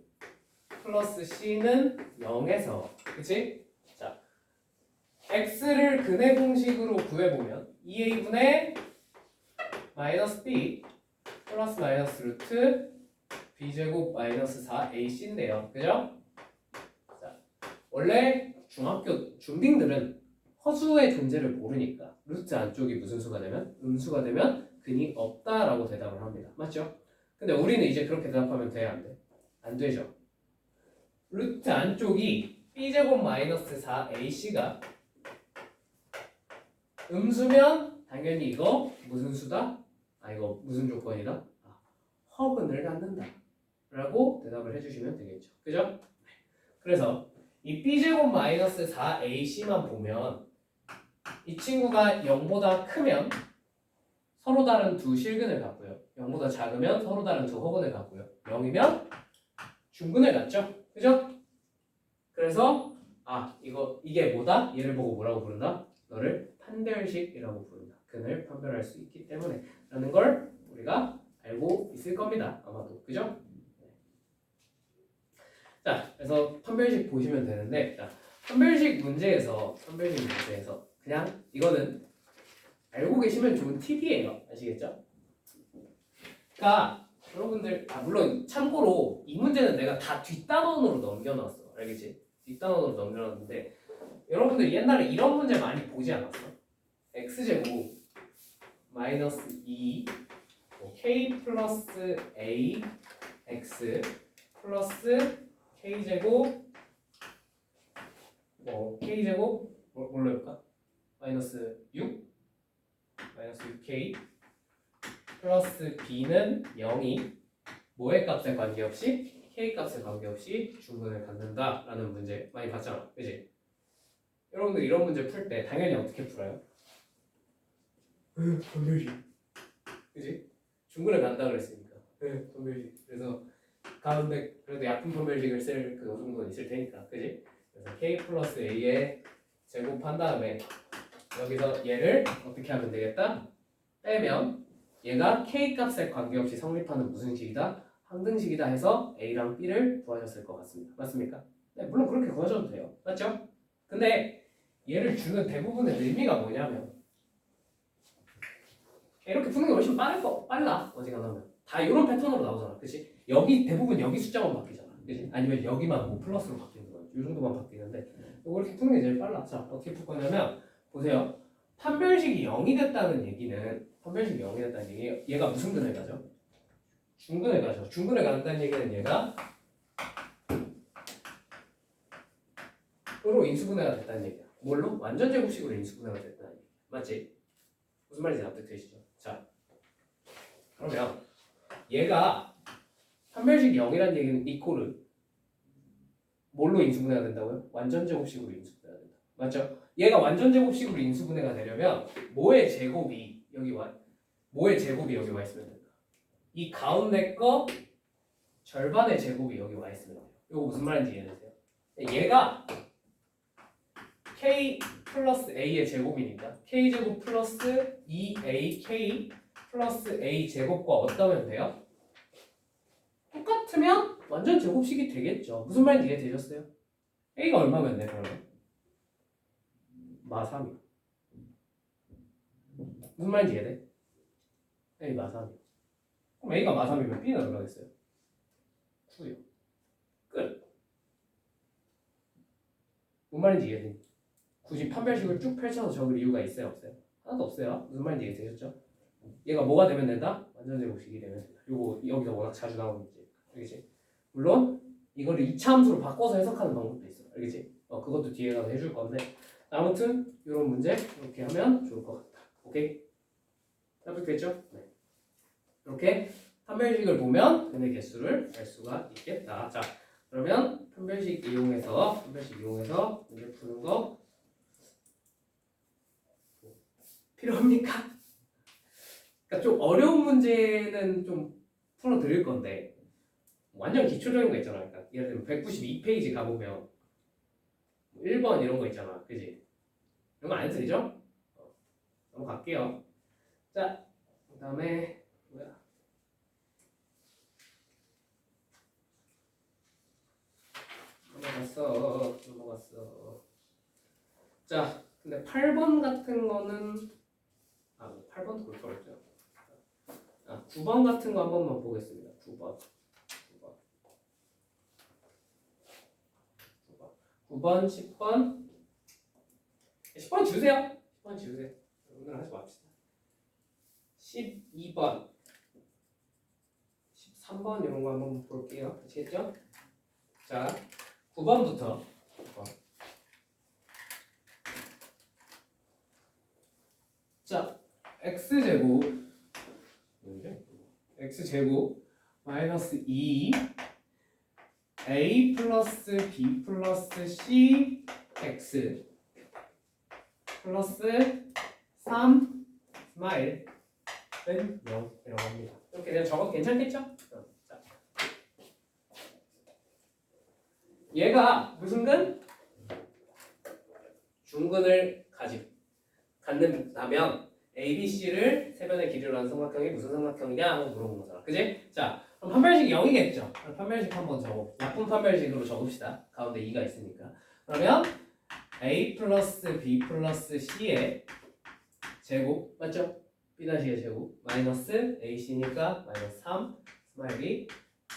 플러스 c는 0에서 그치? 자, x를 근해 공식으로 구해보면 2a분의 마이너스 b 플러스 마이너스 루트 b제곱 마이너스 4ac인데요. 그죠? 자, 원래 중학교 중딩들은 허수의 존재를 모르니까 루트 안쪽이 무슨 수가 되면? 음수가 되면 근이 없다라고 대답을 합니다. 맞죠? 근데 우리는 이제 그렇게 대답하면 돼? 안 돼? 안 되죠. 루트 안쪽이 b제곱 마이너스 4ac가 음수면 당연히 이거 무슨 수다? 아 이거 무슨 조건이다? 허근을 갖는다 라고 대답을 해주시면 되겠죠. 그죠? 그래서 이 b제곱 마이너스 4ac만 보면 이 친구가 0보다 크면 서로 다른 두 실근을 갖고요. 0보다 작으면 서로 다른 두 허근을 갖고요. 0이면 중근을 갖죠. 그죠? 그래서 이게 뭐다? 얘를 보고 뭐라고 부른다? 너를 판별식이라고 부른다. 근을 판별할 수 있기 때문에 라는 걸 우리가 알고 있을 겁니다. 아마도. 그죠? 자, 그래서 판별식 보시면 되는데 판별식 문제에서 그냥 이거는 알고 계시면 좋은 팁이에요. 아시겠죠? 그러니까 여러분들 물론 참고로 이 문제는 내가 다 뒷단원으로 넘겨놨어. 알겠지? 뒷단원으로 넘겨놨는데 여러분들 옛날에 이런 문제 많이 보지 않았어? x제곱 마이너스 2 k 플러스 a x 플러스 k제곱 k제곱 뭘로 해볼까? 마이너스 6 마이너스 6k 플러스 b는 0이 뭐의 값에 관계없이 k 값에 관계없이 중근을 갖는다라는 문제 많이 봤잖아. 그지? 여러분들 이런 문제 풀 때 당연히 어떻게 풀어요? 판별식. 그지? 중근을 간다 그랬으니까. 판별식. 그래서 가운데 그래도 약분 판별식을 쓸 그 정도는 있을 테니까. 그지? 그래서 k 플러스 a에 제곱한 다음에 여기서 얘를 어떻게 하면 되겠다? 빼면 얘가 k 값에 관계없이 성립하는 무슨 식이다? 항등식이다 해서 a랑 b를 구하셨을 것 같습니다. 맞습니까? 네, 물론 그렇게 구하셔도 돼요. 맞죠? 근데 얘를 주는 대부분의 의미가 뭐냐면 이렇게 푸는 게 훨씬 빨라. 어지간하면 다 이런 패턴으로 나오잖아. 그치? 여기 대부분 여기 숫자만 바뀌잖아. 그치? 아니면 여기만 뭐 플러스로 바뀌는 거야. 이 정도만 바뀌는데 이렇게 푸는 게 제일 빨라. 자, 어떻게 풀 거냐면 보세요. 판별식이 0이 됐다는 얘기는 얘가 무슨 근을 가죠? 중근을 가죠. 중근을 간다는 얘기는 얘가 으로 인수분해가 됐다는 얘기야. 뭘로? 완전 제곱식으로 인수분해가 됐다는 얘기야. 맞지? 무슨 말인지 납득되시죠? 자, 그러면 얘가 판별식이 0이라는 얘기는 이코르 뭘로 인수분해가 된다고요? 완전 제곱식으로 인수분해가 된다. 맞죠? 얘가 완전 제곱식으로 인수분해가 되려면 뭐의 제곱이 여기 와 있으면 된다. 이 가운데 거 절반의 제곱이 여기 와 있으면 돼요. 이거 무슨 말인지 이해되세요? 얘가 k 플러스 a의 제곱이니까 k 제곱 플러스 2ak 플러스 a 제곱과 어떠면 돼요? 똑같으면 완전 제곱식이 되겠죠. 무슨 말인지 이해되셨어요? a가 얼마면 돼 그러면? 마3이요. 무슨 말인지 이해돼? a 마3이요. 그럼 a가 마3이면 b는 얼마겠어요? 9요. 끝. 무슨 말인지 이해돼? 굳이 판별식을 쭉 펼쳐서 적을 이유가 있어요? 없어요? 하나도 없어요. 무슨 말인지 이해되셨죠? 얘가 뭐가 되면 된다? 완전 제곱식이 되면 된다. 요거 여기서 워낙 자주 나오는 문제. 알겠지? 물론 이거를 2차 함수로 바꿔서 해석하는 방법도 있어. 알겠지? 그것도 뒤에 가서 해줄 건데 아무튼 이런 문제 이렇게 하면 좋을 것 같다. 오케이? 납득됐죠? 네. 이렇게 판별식을 보면 근의 개수를 알 수가 있겠다. 자, 그러면 판별식 이용해서 문제 푸는 거 필요합니까? 그러니까 좀 어려운 문제는 좀 풀어드릴 건데 완전 기초적인 거 있잖아. 그러니까 예를 들면 192페이지 가보면 1번 이런 거 있잖아. 그지? 이런 거 안 해도 되죠? 넘어갈게요. 자, 그 다음에 뭐야? 넘어갔어. 자, 근데 8번 같은 거는 8번도 그렇게 어렵죠. 9번 같은 거 한 번만 보겠습니다. 9번, 10번. 10번 지우세요. 10번 지우세요. 오늘 하지 맙시다. 12번, 13번 이런 거 한번 볼게요. 아시겠죠? 자, 9번부터. 자, x제곱 마이너스 2 a 플러스 b 플러스 c x 플러스 3 스마일은 0이라고 합니다. 이렇게 그냥 적어도 괜찮겠죠? 자. 얘가 무슨 근? 중근을 갖는다면 ABC를 세변의 길이로 하는 삼각형이 무슨 삼각형이냐 하고 물어본 거잖아. 그지? 자, 그럼 판별식 0이겠죠? 그럼 판별식 한번 약분 판별식으로 적읍시다. 가운데 2가 있으니까. 그러면 A 플러스 B 플러스 C의 제곱, 맞죠? B'의 제곱 마이너스 AC니까 마이너스 3 스마일이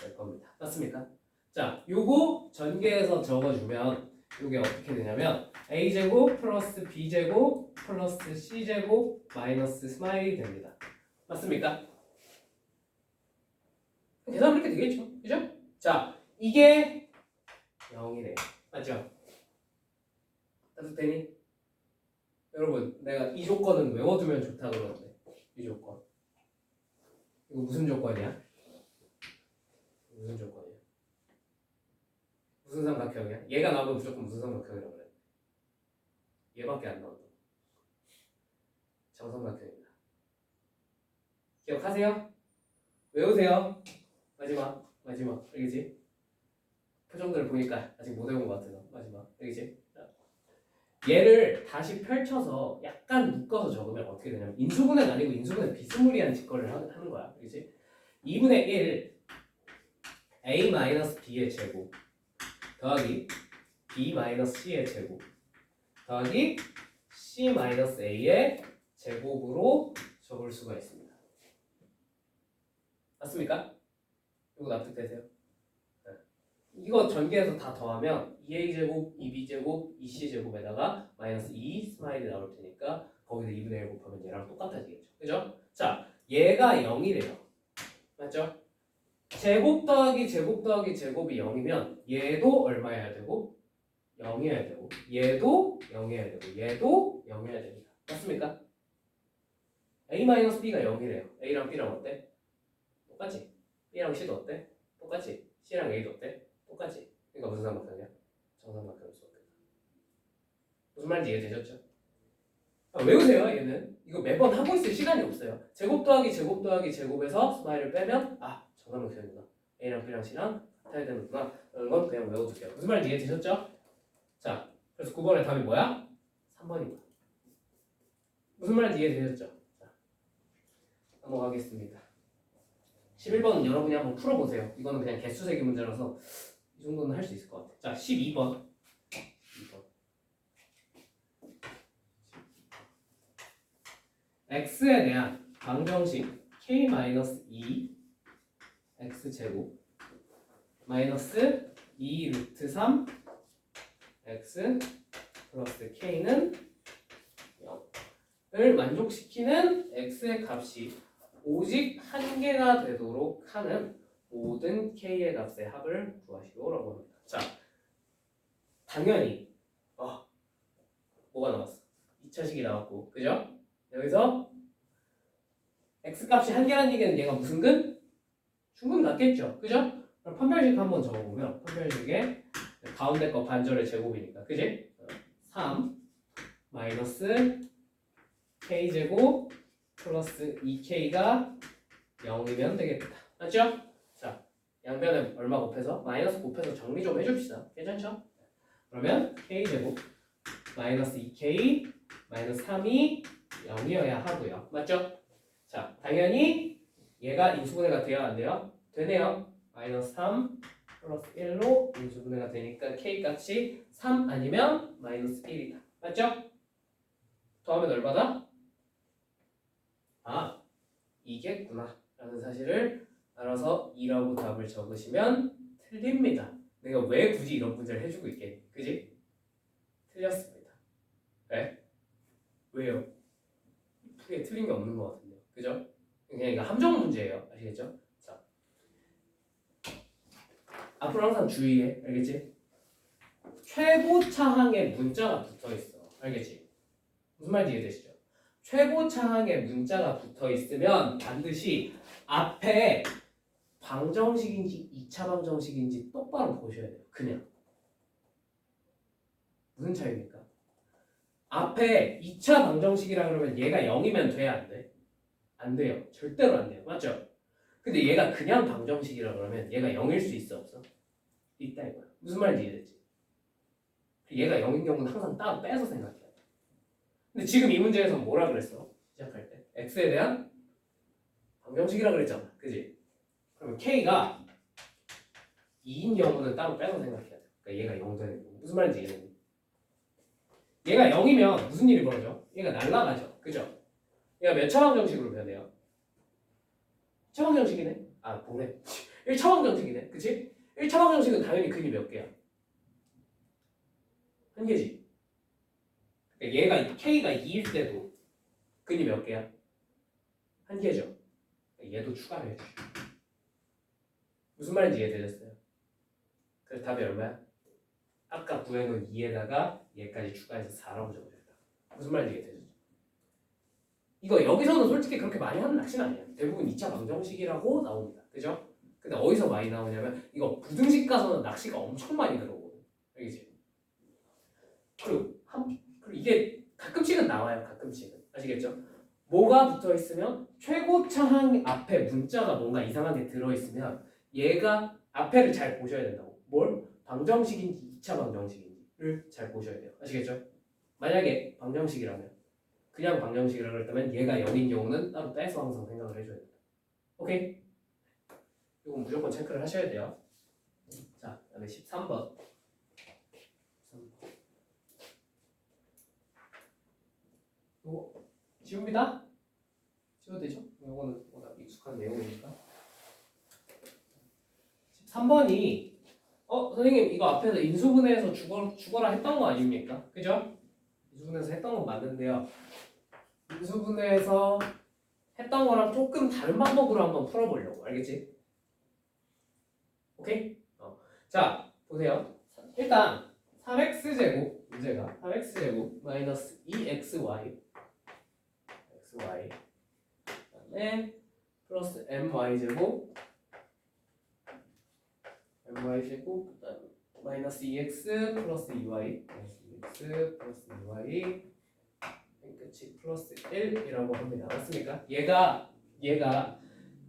될 겁니다. 맞습니까? 자, 요거 전개해서 적어주면 요게 어떻게 되냐면 A제곱 플러스 B제곱 플러스 C제곱 마이너스 스마일이 됩니다. 맞습니까? 계산하면 이렇게 되겠죠? 그죠? 자, 이게 0이래요. 맞죠? 따뜻하니? 여러분, 내가 이 조건은 외워두면 좋다 그러는데 이 조건 이거 무슨 조건이야? 무슨 조건이야? 무슨 삼각형이야? 얘가 나오면 무조건 무슨 삼각형이라고 그래? 얘밖에 안 나온다. 정삼각형입니다. 기억하세요? 외우세요. 마지막 알겠지? 표정들을 보니까 아직 못 외운 것 같아서 마지막 알겠지? 얘를 다시 펼쳐서 약간 묶어서 적으면 어떻게 되냐면 인수분해는 아니고 인수분해 비스무리한 직거래를 하는 거야. 그렇지? 2분의 1 a-b의 제곱 더하기 b-c의 제곱 더하기 c-a의 제곱으로 적을 수가 있습니다. 맞습니까? 이거 납득되세요? 네. 이거 전개해서 다 더하면 2a제곱, 2b제곱, 2c제곱에다가 마이너스 2 스마일이 나올 테니까 거기서 2분의 1 곱하면 얘랑 똑같아지겠죠. 그죠? 자, 얘가 0이래요. 맞죠? 제곱 더하기 제곱 더하기 제곱이 0이면 얘도 얼마여야 되고 0이어야 되고 얘도 0이어야 되고 얘도 0이어야 됩니다. 맞습니까? a-b가 0이래요. a랑 b랑 어때? 똑같지? b랑 c도 어때? 똑같지? c랑 a도 어때? 똑같지? 그러니까 무슨 삼각형이야? 정삼각형일 수 없겠다. 무슨 말인지 이해되셨죠? 외우세요. 얘는 이거 매번 하고 있을 시간이 없어요. 제곱 더하기 제곱 더하기 제곱에서 스마일을 빼면 정삼각형이구나. a랑 b랑 c랑 같아야 되는구나. 이런 건 그냥 외워두세요. 무슨 말인지 이해되셨죠? 자, 그래서 9번의 답이 뭐야? 3번이구나. 무슨 말인지 이해되셨죠? 자, 넘어가겠습니다. 11번은 여러분이 한번 풀어보세요. 이거는 그냥 개수세기 문제라서 이 정도는 할 수 있을 것 같아요. 자, 12번. x에 대한 방정식 k-2 x제곱 마이너스 2 루트 3 x 플러스 k는 0을 만족시키는 x의 값이 오직 한 개가 되도록 하는 모든 k의 값의 합을 구하시오라고 합니다. 자, 당연히 뭐가 나왔어? 2차식이 나왔고, 그죠? 여기서 x값이 한 개라는 얘기는 얘가 무슨 근? 중근 같겠죠. 그죠? 그럼 판별식 한번 적어보면 판별식에 가운데 거 반절의 제곱이니까 그지? 3 마이너스 k제곱 플러스 2k가 0이면 되겠다. 맞죠? 자, 양변에 얼마 곱해서? 마이너스 곱해서 정리 좀 해줍시다. 괜찮죠? 그러면 k제곱 마이너스 2k 마이너스 3이 0이어야 하고요. 맞죠? 자, 당연히 얘가 인수분해가 돼야 안 돼요? 되네요. 마이너스 3 플러스 1로 인수분해가 되니까 k 값이 3 아니면 마이너스 1이다. 맞죠? 더하면 얼마다? 아, 이겠구나 라는 사실을 알아서 2라고 답을 적으시면 틀립니다. 내가 왜 굳이 이런 문제를 해주고 있게, 그지? 틀렸습니다. 왜? 왜요? 크게 틀린 게 없는 것 같은데요. 그죠? 그냥 이거 함정 문제예요. 아시겠죠? 자, 앞으로 항상 주의해. 알겠지? 최고차항에 문자가 붙어있어. 알겠지? 무슨 말인지 이해되시죠? 최고차항에 문자가 붙어있으면 반드시 앞에 방정식인지 2차 방정식인지 똑바로 보셔야 돼요. 그냥. 무슨 차이입니까? 앞에 2차 방정식이라 그러면 얘가 0이면 돼? 안 돼? 안 돼요. 절대로 안 돼요. 맞죠? 근데 얘가 그냥 방정식이라 그러면 얘가 0일 수 있어? 없어? 있다 이거야. 무슨 말인지 이해되지? 얘가 0인 경우는 항상 따로 빼서 생각해야 돼. 근데 지금 이 문제에서 뭐라 그랬어? 시작할 때 x에 대한 방정식이라 그랬잖아. 그지? 그러면 k가 2인 경우는 따로 빼서 생각해야 돼. 그러니까 얘가 0 되는 경우. 무슨 말인지 이해되니? 얘가 0이면 무슨 일이 벌어져? 얘가 날아가죠. 그죠? 얘가 몇 차 방정식으로 변해요? 2차 방정식이네? 아, 뭐래? 1차 방정식이네? 그치? 1차 방정식은 당연히 근이 몇 개야? 한 개지. 그러니까 얘가 k가 2일 때도 근이 몇 개야? 한 개죠. 얘도 추가를 해주죠. 무슨 말인지 이해되셨어요? 그래서 답이 얼마야? 아까 구해놓은 2에다가 얘까지 추가해서 4라고 적어줬다. 무슨 말인지 이해되셨죠? 이거 여기서는 솔직히 그렇게 많이 하는 낚시는 아니야. 대부분 2차 방정식이라고 나옵니다. 그죠? 근데 어디서 많이 나오냐면 이거 부등식 가서는 낚시가 엄청 많이 들어오거든. 알겠지? 그리고 이게 가끔씩은 나와요. 가끔씩은. 아시겠죠? 뭐가 붙어있으면 최고차항 앞에 문자가 뭔가 이상하게 들어있으면 얘가 앞에를 잘 보셔야 된다고. 뭘? 방정식인지 2차 방정식인지를 잘 보셔야 돼요. 아시겠죠? 만약에 방정식이라면 그냥 방정식이라고 했다면 얘가 0인 경우는 따로 빼서 항상 생각을 해줘야 된다. 오케이? 이건 무조건 체크를 하셔야 돼요. 자, 그다음에 13번. 이거 지웁니다. 지워도 되죠? 이거는 워낙 익숙한 내용이니까. 13번이 선생님 이거 앞에서 인수분해해서 죽어라 했던 거 아닙니까? 그죠? 인수분해해서 했던 건 맞는데요. 인수분해해서 했던 거랑 조금 다른 방법으로 한번 풀어보려고. 알겠지? 오케이? 자, 보세요. 일단 3x제곱 문제가 3x제곱 마이너스 2xy xy 그다음에 플러스 my제곱 my제곱 그다음에 마이너스 2x 플러스 2y 마이너스 2x 플러스 2y 끝이 플러스 1이라고 합니다. 맞습니까? 얘가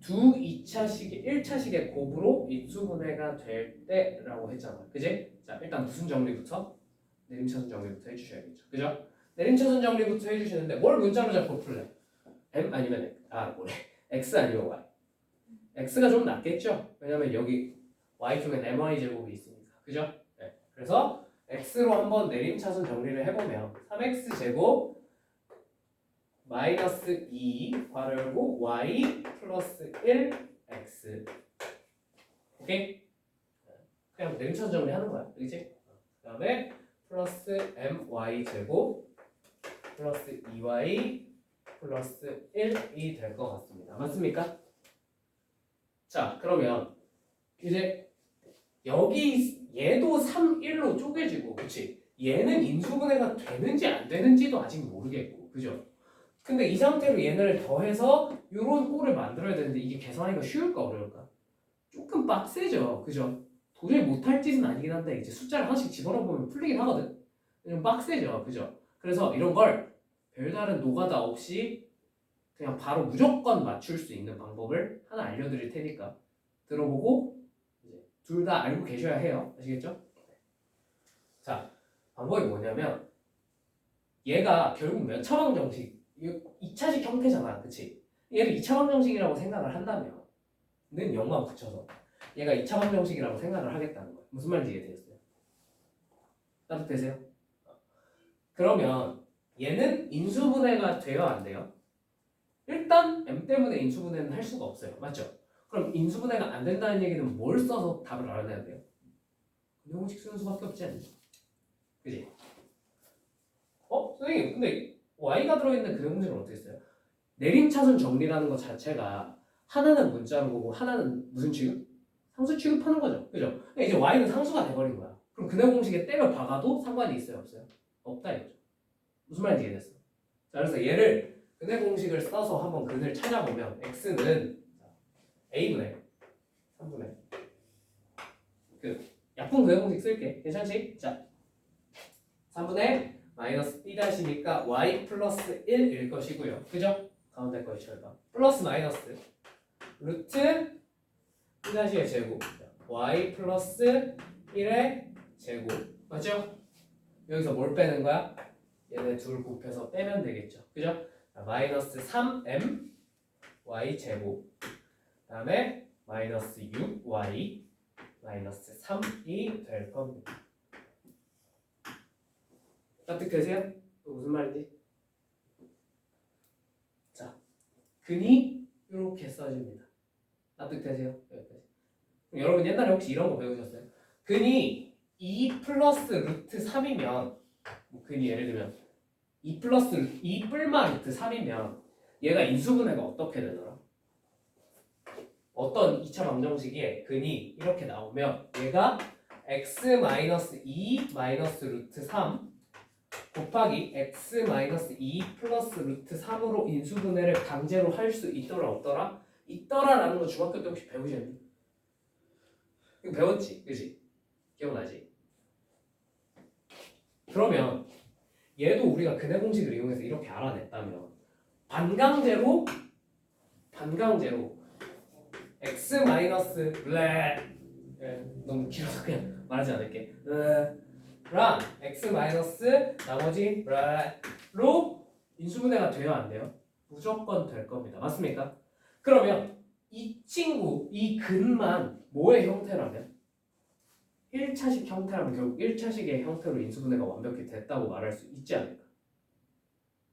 두 2차식의 1차식의 곱으로 인수분해가 될 때라고 했잖아. 그지? 자, 일단 무슨 정리부터? 내림차순 정리부터 해주셔야겠죠. 그죠? 내림차순 정리부터 해주시는데 뭘 문자로 잡고 풀래? m 아니면 x 아니면 y. x가 좀 낫겠죠? 왜냐면 여기 y 쪽엔 my 제곱이 있으니까. 그죠? 네. 그래서 x로 한번 내림차순 정리를 해보면 3x 제곱 마이너스 2 괄호 열고 y 플러스 1x. 오케이? 그냥 내림차순 정리하는 거야. 그렇지? 그 다음에 플러스 my 제곱 플러스 2y 플러스 1이 될 것 같습니다. 맞습니까? 자, 그러면 이제 여기 얘도 3, 1로 쪼개지고, 그치? 얘는 인수분해가 되는지 안 되는지도 아직 모르겠고, 그죠? 근데 이 상태로 얘네를 더해서 이런 꼴을 만들어야 되는데 이게 계산하기가 쉬울까 어려울까? 조금 빡세죠, 그죠? 도저히 못할 짓은 아니긴 한데 이제 숫자를 하나씩 집어넣어 보면 풀리긴 하거든. 좀 빡세죠, 그죠? 그래서 이런 걸 별다른 노가다 없이 그냥 바로 무조건 맞출 수 있는 방법을 하나 알려드릴 테니까 들어보고 둘 다 알고 계셔야 해요. 아시겠죠? 자, 방법이 뭐냐면 얘가 결국 몇 차방 정식 2차식 형태잖아, 그치? 얘를 2차방 정식이라고 생각을 한다면 는 0만 붙여서 얘가 2차방 정식이라고 생각을 하겠다는 거야. 무슨 말인지 이해되셨어요? 따뜻되세요? 그러면 얘는 인수분해가 돼요, 안 돼요? 일단 m 때문에 인수분해는 할 수가 없어요, 맞죠? 그럼 인수분해가 안 된다는 얘기는 뭘 써서 답을 알아내야 돼요? 근해공식 쓰는 수밖에 없지 않니? 그지? 선생님, 근데 y가 들어있는 근해공식은 어떻게 써요? 내림차순 정리라는 것 자체가 하나는 문자로 보고 하나는 무슨 취급? 상수 취급하는 거죠, 그죠? 그러니까 이제 y는 상수가 돼버린 거야. 그럼 근해공식에 때려 박아도 상관이 있어요, 없어요? 없다 이거죠. 무슨 말인지 이해됐어? 자, 그래서 얘를 근해공식을 써서 한번 근을 찾아보면 x는 a분의 3분의 약분 근해공식 쓸게. 괜찮지? 자, 3분의 마이너스 b 다시니까 y 플러스 1일 것이고요. 그죠? 가운데 것이 절반. 플러스 마이너스 루트 b 다시의 제곱 y 플러스 1의 제곱. 맞죠? 여기서 뭘 빼는 거야? 얘네 둘 곱해서 빼면 되겠죠. 그죠? 자, 마이너스 3m y 제곱 다음에 마이너스 6y 마이너스 3이 될 겁니다. 납득되세요? 무슨 말인지? 자, 근이 이렇게 써집니다. 납득되세요? 여기까지. 여러분 옛날에 혹시 이런 거 배우셨어요? 근이 2 플러스 루트 3이면 근이 예를 들면 2 플러스 2 뿔마 루트 3이면 얘가 인수분해가 어떻게 되더라? 어떤 2차 방정식에 근이 이렇게 나오면 얘가 x 마이너스 2 마이너스 루트 3 곱하기 x 마이너스 2 플러스 루트 3으로 인수분해를 강제로 할 수 있더라 없더라? 있더라라는 거 중학교 때 혹시 배우셨니? 이거 배웠지? 그지? 기억나지? 그러면 얘도 우리가 근해 공식을 이용해서 이렇게 알아냈다면 반강제로 x 마이너스 너무 길어서 그냥 말하지 않을게 랑 x 마이너스 나머지 로 인수분해가 돼야 안 돼요? 무조건 될 겁니다. 맞습니까? 그러면 이 친구, 이 근만 뭐의 형태라면? 1차식 형태라면 결국 1차식의 형태로 인수분해가 완벽히 됐다고 말할 수 있지 않을까?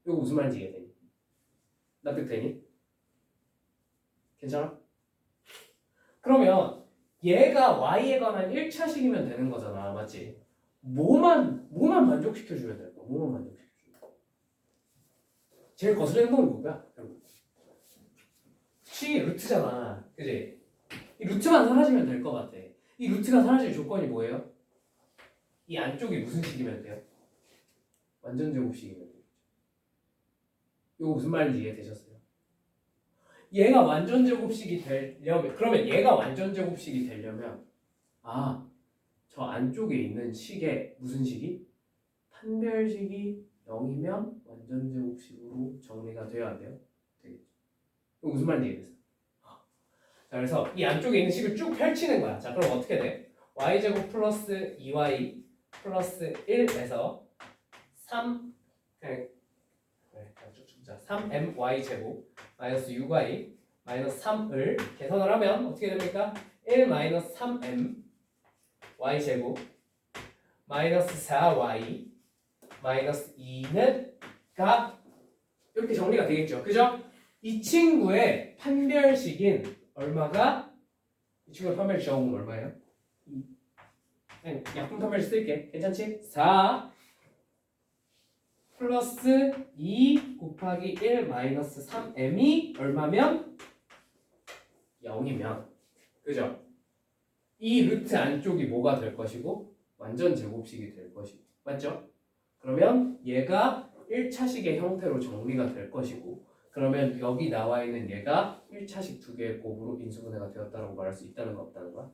이거 무슨 말인지 이해되니? 납득되니? 괜찮아? 그러면 얘가 y에 관한 1차식이면 되는 거잖아, 맞지? 뭐만 만족시켜주면 될까? 뭐만 만족시켜주면 제일 거슬리는 행동이 뭐야? 그치, 루트잖아, 그지? 이 루트만 사라지면 될 것 같아. 이 루트가 사라질 조건이 뭐예요? 이 안쪽이 무슨 식이면 돼요? 완전 제곱식이면 돼요. 이거 무슨 말인지 이해되셨어요? 얘가 완전 제곱식이 되려면, 그러면 얘가 완전 제곱식이 되려면 저 안쪽에 있는 식의 무슨 식이? 판별식이 0이면 완전 제곱식으로 정리가 돼야 안 돼요? 되겠죠. 이거 무슨 말인지 이해됐어요? 자, 그래서 이 안쪽에 있는 식을 쭉 펼치는 거야. 자, 그럼 어떻게 돼? y제곱 플러스 2y 플러스 1에서 3 3my 제곱 마이너스 6y 마이너스 3을 계산을 하면 어떻게 됩니까? 1 마이너스 3m y 제곱 마이너스 4y 마이너스 2는 가 이렇게 정리가 되겠죠. 그죠? 이 친구의 판별식인 얼마가? 이 친구의 판별식 적으면 얼마예요? 그냥 약분 판별식 쓸게. 괜찮지? 4 플러스 2 곱하기 1 마이너스 3m이 얼마면? 0이면 그죠? 이 루트 안쪽이 뭐가 될 것이고 완전 제곱식이 될 것이고 맞죠? 그러면 얘가 1차식의 형태로 정리가 될 것이고 그러면 여기 나와 있는 얘가 1차식 두 개의 곱으로 인수분해가 되었다고 말할 수 있다는 거 없다는 거야?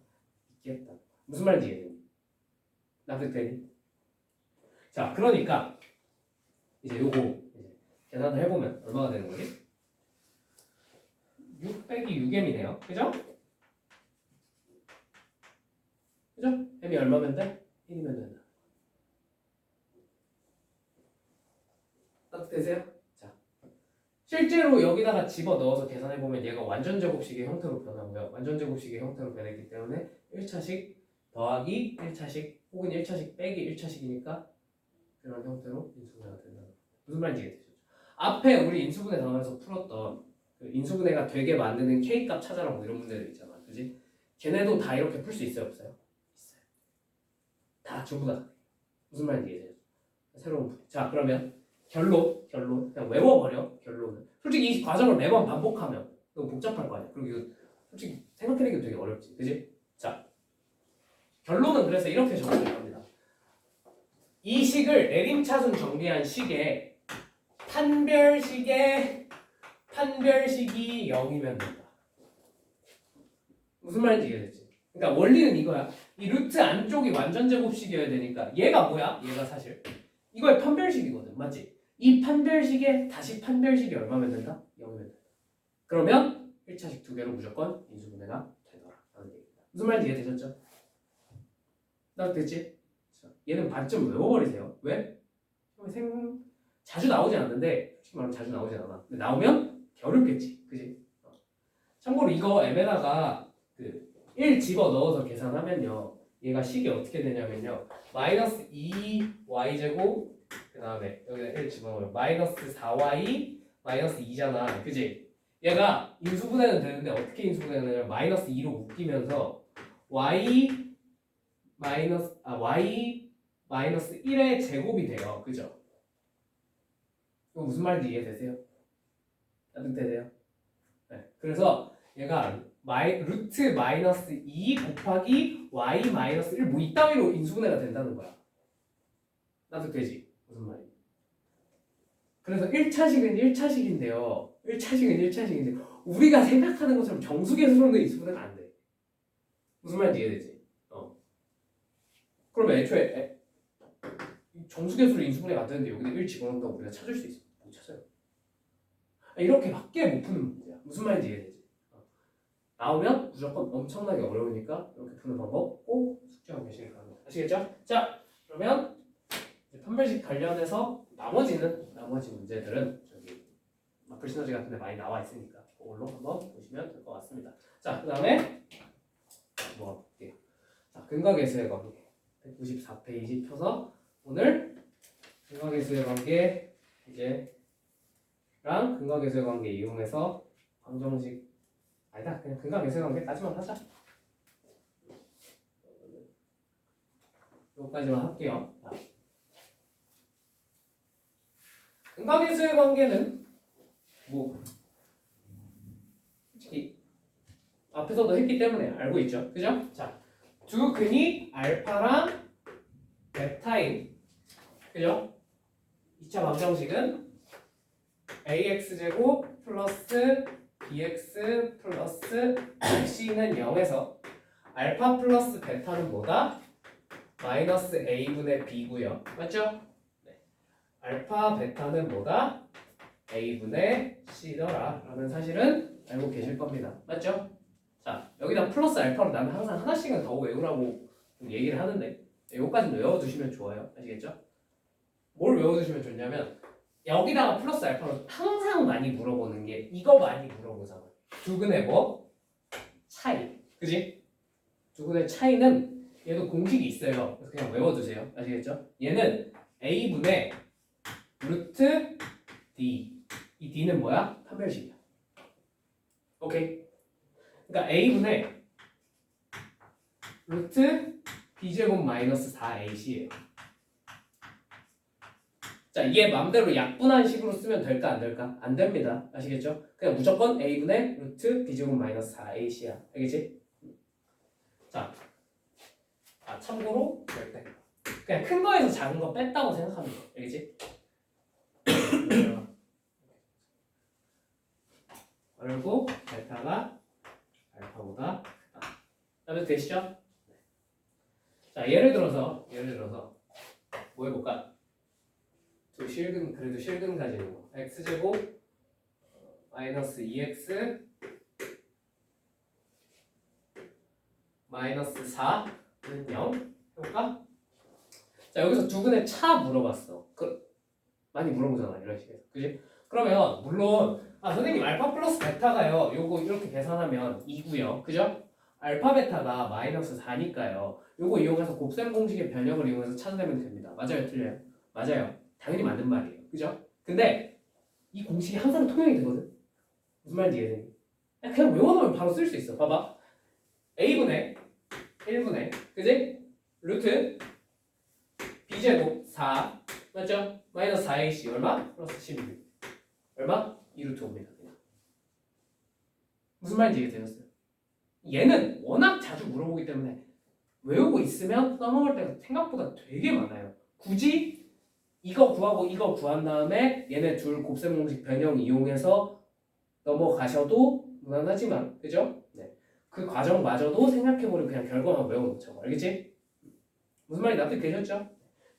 있겠다. 무슨 말인지 이해되니? 납득되니? 자, 그러니까 이제 요거 이제 계산을 해보면 얼마가 되는 거지? 6 빼기 6m이네요. 그죠? 그죠? m이 얼마면 돼? 1이면 된다. 납득되세요? 자, 실제로 여기다가 집어넣어서 계산해보면 얘가 완전 제곱식의 형태로 변하고요. 완전 제곱식의 형태로 변했기 때문에 1차식 더하기 1차식 혹은 1차식 빼기 1차식이니까 그런 형태로 인수분해가 된다. 무슨 말인지 이해되죠? 앞에 우리 인수분해 단원에서 풀었던 그 인수분해가 되게 만드는 K값 찾아라 뭐 이런 문제들 있잖아. 그지? 걔네도 다 이렇게 풀 수 있어요? 없어요? 있어요. 다 전부 다. 무슨 말인지 이해되죠? 새로운 풀이. 자, 그러면 결론 그냥 외워버려. 결론은 솔직히 이 과정을 매번 반복하면 너무 복잡할 거 아니야. 그리고 이거 솔직히 생각해내기도 되게 어렵지. 그지? 자, 결론은 그래서 이렇게 정리를 합니다. 이 식을 내림차순 정리한 식에 판별식이 0이면 된다. 무슨 말인지 이해됐지? 그러니까 원리는 이거야. 이 루트 안쪽이 완전 제곱식이어야 되니까 얘가 뭐야? 얘가 사실 이거의 판별식이거든. 맞지? 이 판별식에 다시 판별식이 얼마면 된다? 0이면 된다. 그러면 1차식 두 개로 무조건 인수분해가 되더라 라는 얘기입니다. 무슨 말인지 이해되셨죠? 납득됐지? 얘는 반쯤 외워버리세요. 왜? 자주 나오진 않는데 솔직히 말하면 자주 나오진 않아. 근데 나오면 어렵겠지. 그지? 참고로 이거 M에다가 그 1 집어넣어서 계산하면요 얘가 식이 어떻게 되냐면요 마이너스 2y제곱 그 다음에 여기다 1 집어넣으면 마이너스 4y 마이너스 2잖아. 그지? 얘가 인수분해는 되는데 어떻게 인수분해가 되냐면 마이너스 2로 묶이면서 y 마이너스 1의 제곱이 돼요. 그죠? 이거 무슨 말인지 이해되세요? 납득되세요? 네. 그래서 얘가 루트 마이너스 2 곱하기 y 마이너스 1 뭐 이따위로 인수분해가 된다는 거야. 납득되지? 무슨 말이야? 그래서 1차식은 1차식인데요. 1차식은 1차식인데 우리가 생각하는 것처럼 정수계수로는 인수분해가 안 돼. 무슨 말인지 이해되지? 그러면 애초에 정수계수로 인수분해가 안 되는데 여기다 1 집어넣는다고 우리가 찾을 수 있어? 못 찾아요. 이렇게밖에 못 푸는 문제야. 무슨 말인지 이해되지? 나오면 무조건 엄청나게 어려우니까 이렇게 푸는 방법 꼭 숙지하고 계시길 바랍니다. 아시겠죠? 자, 그러면 판별식 관련해서 나머지 문제들은 저기 마플 시너지 같은 데 많이 나와 있으니까 그걸로 한번 보시면 될 것 같습니다. 자, 그 다음에 뭐 볼게요. 자, 근각계수의 관계 194페이지 펴서 오늘 근각계수의 관계 이제랑 근각계수의 관계 이용해서 방정식 아니다 그냥 근각계수의 관계까지만 하자. 여기까지만 할게요. 근각계수의 관계는 뭐 솔직히 앞에서도 했기 때문에 알고 있죠. 그죠? 자, 두 근이 알파랑 베타인 그죠? 2차 방정식은 ax제곱 플러스 bx 플러스 c는 0에서 알파 플러스 베타는 뭐다? 마이너스 a분의 b고요. 맞죠? 네. 알파 베타는 뭐다? a분의 c더라 라는 사실은 알고 계실 겁니다. 맞죠? 자, 여기다 플러스 알파로 나는 항상 하나씩은 더 외우라고 좀 얘기를 하는데 여기까지는 외워두시면 좋아요. 아시겠죠? 뭘 외워두시면 좋냐면 여기다가 플러스 알파로 항상 많이 물어보는 게 이거 많이 물어보잖아. 두 근의 뭐? 차이. 그지? 두 근의 차이는 얘도 공식이 있어요. 그래서 그냥 외워두세요. 아시겠죠? 얘는 a분의 루트 d. 이 d는 뭐야? 판별식이야. 오케이? 그러니까 a분의 루트 b제곱 마이너스 4ac예요. 자, 얘 맘대로 약분한 식으로 쓰면 될까 안 될까? 안 됩니다. 아시겠죠? 그냥 무조건 a분의 루트 b제곱 마이너스 4ac야. 알겠지? 자, 참고로 절대 그냥 큰 거에서 작은 거 뺐다고 생각하면 돼. 알겠지? 그리고 베타가 알파보다 크다. 다들 되시죠? 자, 예를 들어서 뭐 해볼까? 그래도 실근 가지는 거. x제곱 마이너스 2x 마이너스 4는 0 해볼까? 자, 여기서 두근의 차 물어봤어. 많이 물어보잖아, 이런 식에서. 그지? 그러면 물론 선생님 알파 플러스 베타가요, 요거 이렇게 계산하면 2고요. 그죠? 알파 베타가 마이너스 4니까요. 요거 이용해서 곱셈 공식의 변형을 이용해서 찾아내면 됩니다. 맞아요, 틀려요? 맞아요. 당연히 맞는 말이에요. 그죠? 근데 이 공식이 항상 통용이 되거든. 무슨 말인지 이해되니? 그냥 외워놓으면 바로 쓸 수 있어. 봐봐. a분의 1분의 그지? 루트 b제곱 4 맞죠? 마이너스 4ac 얼마? 플러스 16 얼마? 2루트 5입니다. 무슨 말인지 이해되셨어요? 얘는 워낙 자주 물어보기 때문에 외우고 있으면 써먹을 때가 생각보다 되게 많아요. 굳이 이거 구하고 이거 구한 다음에 얘네 둘 곱셈 공식 변형 이용해서 넘어가셔도 무난하지만 그죠? 네. 그 과정마저도 생각해보면 그냥 결과만 외워놓죠. 알겠지? 무슨 말인지 납득되셨죠?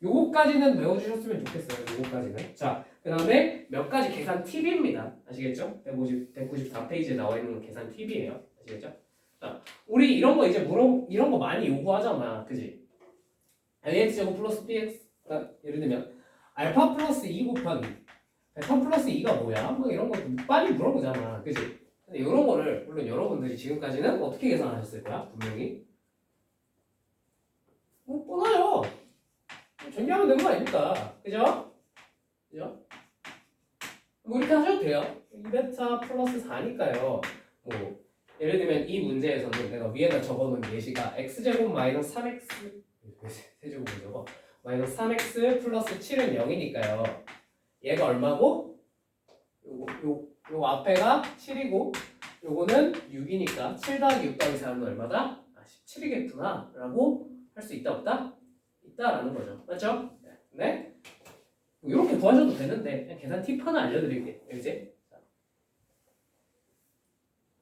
요거까지는 외워주셨으면 좋겠어요. 요거까지는. 자, 그 다음에 몇 가지 계산 팁입니다. 아시겠죠? 194페이지에 나와 있는 계산 팁이에요. 아시겠죠? 자, 우리 이런 거 이제 이런 거 많이 요구하잖아. 그지? ax 제곱 플러스 bx. 예를 들면 알파 플러스 2 곱하기 베타 플러스 2가 뭐야? 뭐 이런 거 빨리 물어보잖아. 그지? 근데 이런 거를 물론 여러분들이 지금까지는 어떻게 계산하셨을 거야? 분명히. 뭐 뻔해요. 정리하면 되는 거 아닙니까? 그죠? 그죠? 뭐 이렇게 하셔도 돼요. 2베타 플러스 4니까요. 뭐 예를 들면 이 문제에서는 내가 위에다 적어놓은 예시가 x제곱 마이너스 3x 세제곱을 적어 마이너스 3x 플러스 7은 0이니까요. 얘가 얼마고? 요거 앞에가 7이고 요거는 6이니까 7 더하기 6 더하기 4는 얼마다? 17이겠구나 라고 할 수 있다 없다? 있다라는 거죠. 맞죠? 네? 이렇게 구하셔도 되는데 그냥 계산 팁 하나 알려드릴게요. 이제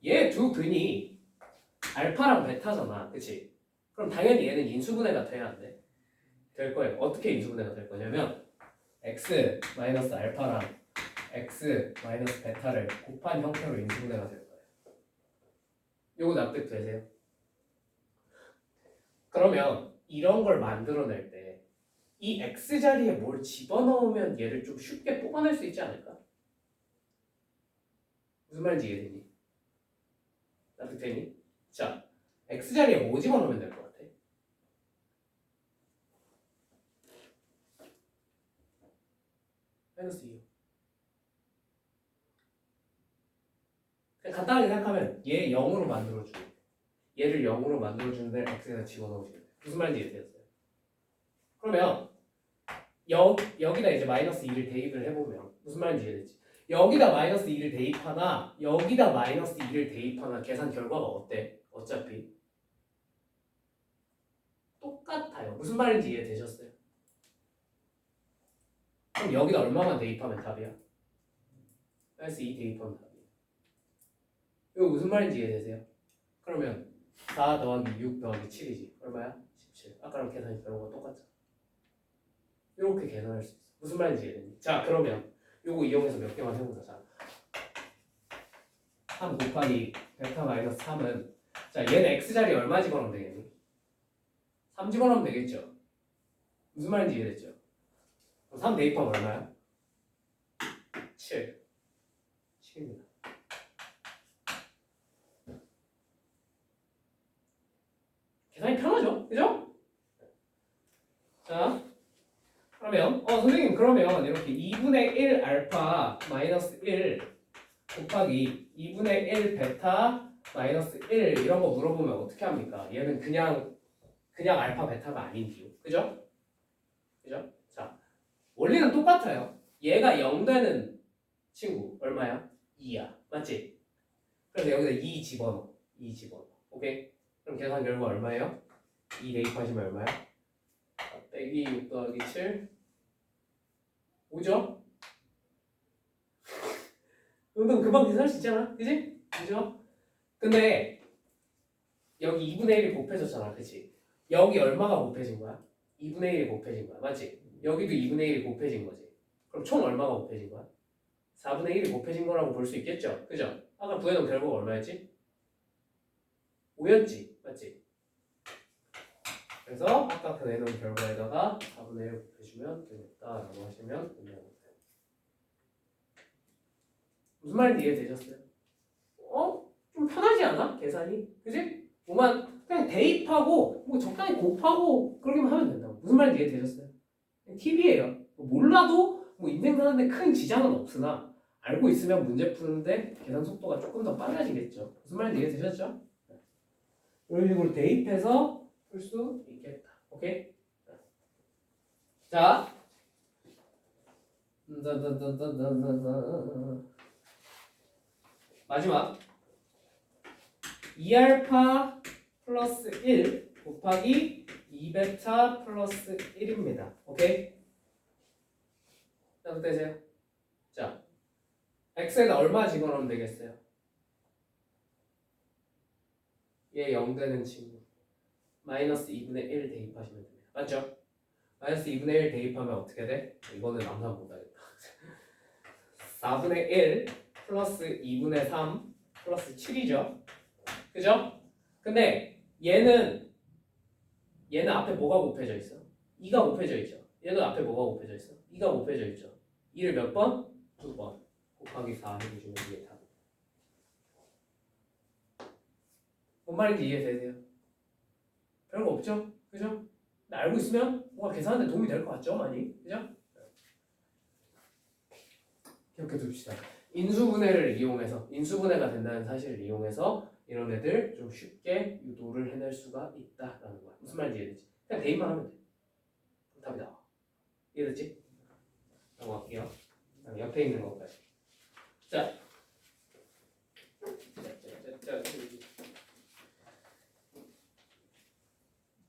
얘 두 근이 알파랑 베타잖아. 그치? 그럼 당연히 얘는 인수분해가 돼야 안 돼? 될 거예요. 어떻게 인수분해가 될 거냐면 x 마이너스 알파랑 x 마이너스 베타를 곱한 형태로 인수분해가 될 거예요. 요거 납득되세요? 그러면 이런 걸 만들어낼 때 이 x 자리에 뭘 집어넣으면 얘를 좀 쉽게 뽑아낼 수 있지 않을까? 무슨 말인지 이해되니? 납득되니? 자, x 자리에 뭐 집어넣으면 될 것 같아? 마이너스 2요. 그냥 간단하게 생각하면 얘 0으로 만들어주고 얘를 0으로 만들어주는데 x에다 집어넣으시면 돼요. 무슨 말인지 이해되셨어요? 그러면 여기다 이제 마이너스 2를 대입을 해보면 무슨 말인지 이해되지? 여기다 마이너스 2를 대입하나 여기다 마이너스 2를 대입하나 계산 결과가 어때? 어차피 똑같아요. 무슨 말인지 이해되셨어요? 그럼 여기다 얼마만 대입하면 답이야? 마이너스 2 대입하면 답이야. 이거 무슨 말인지 이해되세요? 그러면 4 더하기 6 더하기 7이지. 얼마야? 17. 아까랑 계산이 결과가 똑같잖아. 이렇게 계산할 수 있어. 무슨 말인지 이해되니? 자, 그러면 요거 이용해서 몇 개만 해보자. 자, 3 곱하기 베타 마이너스 3은 자, 얘는 x자리 얼마 집어넣으면 되겠니? 3 집어넣으면 되겠죠? 무슨 말인지 이해됐죠? 3 대입하면 얼마야? 7. 7입니다. 계산이 편하죠? 그죠? 자, 그러면 선생님 그러면 이렇게 2분의 1 알파 마이너스 1 곱하기 2분의 1 베타 마이너스 1 이런 거 물어보면 어떻게 합니까? 얘는 그냥 알파 베타가 아닌데요. 그죠? 그죠? 자, 원리는 똑같아요. 얘가 0 되는 친구 얼마야? 2야. 맞지? 그래서 여기다 2 집어넣어. 2 집어넣어. 오케이? 그럼 계산 결과 얼마예요? 2 대입하시면 얼마야? 빼기 6 더하기 7 5죠? 정도면 금방 계산할 수 있잖아. 그지? 그죠? 근데 여기 2분의 1이 곱해졌잖아. 그치? 여기 얼마가 곱해진 거야? 2분의 1이 곱해진 거야. 맞지? 여기도 2분의 1이 곱해진 거지. 그럼 총 얼마가 곱해진 거야? 4분의 1이 곱해진 거라고 볼 수 있겠죠? 그죠? 아까 구해놓은 결과가 얼마였지? 5였지? 맞지? 그래서 아까 구해놓은 결과에다가 4분의 1 곱해주면 되겠다라고 하시면 됩니다. 무슨 말인지 이해되셨어요? 좀 편하지 않아? 계산이? 그지? 뭐만 그냥 대입하고 뭐 적당히 곱하고 그러기만 하면 된다고. 무슨 말인지 이해되셨어요? 팁이에요. 몰라도 뭐 인생 사는데 큰 지장은 없으나 알고 있으면 문제 푸는데 계산 속도가 조금 더 빨라지겠죠. 무슨 말인지 이해되셨죠? 이런 식으로 대입해서 풀 수 있겠다. 오케이? 자, 마지막 2알파 플러스 1 곱하기 2베타 플러스 1입니다. 오케이? 자, 되세요? 자, x에다 얼마 집어넣으면 되겠어요? 얘 0 되는 친구 마이너스 2분의 1 대입하시면 됩니다. 맞죠? 마이너스 2분의 1 대입하면 어떻게 돼? 이거는 암산 못하겠다. 4분의 1 플러스 2분의 3 플러스 7이죠. 그죠? 근데 얘는 앞에 뭐가 곱해져 있어? 2가 곱해져 있죠. 얘도 앞에 뭐가 곱해져 있어? 2가 곱해져 있죠. 2를 몇 번? 2번 곱하기 4 해주시면 이게 답. 뭔 말인지 이해되세요? 별거 없죠? 그죠? 근데 알고 있으면 뭔가 계산하는데 도움이 될 것 같죠? 많이? 그죠? 기억해 둡시다. 인수분해를 이용해서 인수분해가 된다는 사실을 이용해서 이런 애들 좀 쉽게 유도를 해낼 수가 있다라는 거야. 무슨 말인지 이해되지? 그냥 대입만 하면 돼. 답이 나와. 이해됐지? 넘어갈게요. 그다음에 옆에 있는 것까지. 자,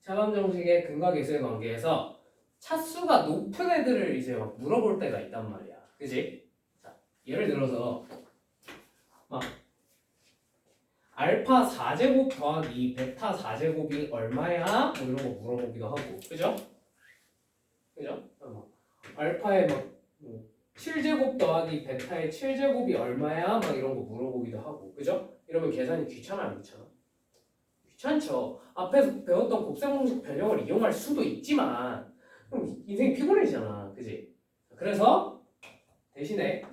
차감 정식의 근과 계수의 관계에서 차수가 높은 애들을 이제 막 물어볼 때가 있단 말이야. 그지? 자, 예를 들어서 막 알파 4제곱 더하기 베타 4제곱이 얼마야? 뭐 이런 거 물어보기도 하고. 그죠? 그죠? 알파의 막 7제곱 더하기 베타의 7제곱이 얼마야? 막 이런 거 물어보기도 하고. 그죠? 이러면 계산이 귀찮아 안 귀찮아? 귀찮죠. 앞에서 배웠던 곱셈공식 변형을 이용할 수도 있지만 그럼 인생이 피곤해지잖아. 그지? 그래서 대신에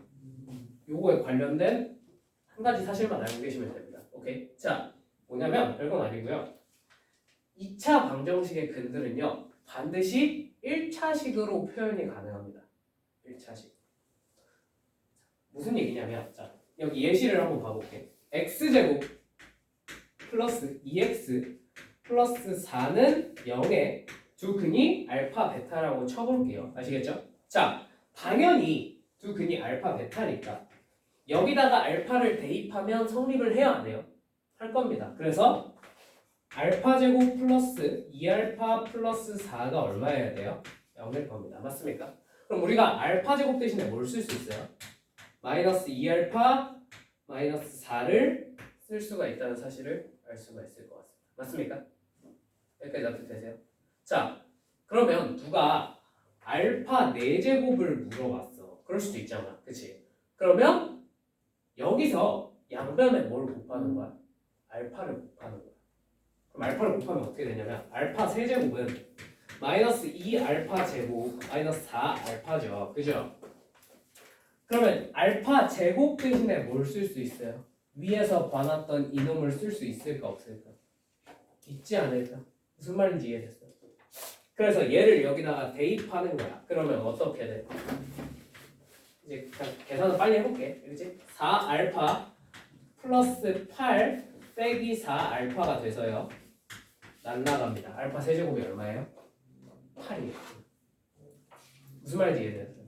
요거에 관련된 한 가지 사실만 알고 계시면 됩니다. 오케이? 자, 뭐냐면 별건 아니고요. 2차 방정식의 근들은요. 반드시 1차식으로 표현이 가능합니다. 1차식. 무슨 얘기냐면 자, 여기 예시를 한번 봐볼게. x제곱 플러스 2x 플러스 4는 0의 두 근이 알파 베타라고 쳐볼게요. 아시겠죠? 자, 당연히 두 근이 알파 베타니까 여기다가 알파를 대입하면 성립을 해야 안 해요? 할 겁니다. 그래서 알파 제곱 플러스 2알파 플러스 4가 얼마여야 돼요? 0일 겁니다. 맞습니까? 그럼 우리가 알파 제곱 대신에 뭘 쓸 수 있어요? 마이너스 2알파 마이너스 4를 쓸 수가 있다는 사실을 알 수가 있을 것 같습니다. 맞습니까? 여기까지 납득되세요? 자, 그러면 누가 알파 4제곱을 물어봤어. 그럴 수도 있잖아. 그치? 그러면 여기서 양변에 뭘 곱하는 거야? 알파를 곱하는 거야. 그럼 알파를 곱하면 어떻게 되냐면 알파 세제곱은 마이너스 2알파 제곱 마이너스 4알파죠. 그죠? 그러면 알파 제곱 대신에 뭘 쓸 수 있어요? 위에서 봐놨던 이놈을 쓸 수 있을까 없을까? 있지 않을까? 무슨 말인지 이해됐어? 그래서 얘를 여기다가 대입하는 거야. 그러면 어떻게 돼? 이제 계산을 빨리 해볼게. 그렇지? 4알파 플러스 8 빼기 4알파가 돼서요. 날라갑니다. 알파 세제곱이 얼마예요? 8이에요. 무슨 말인지 이해됐어요?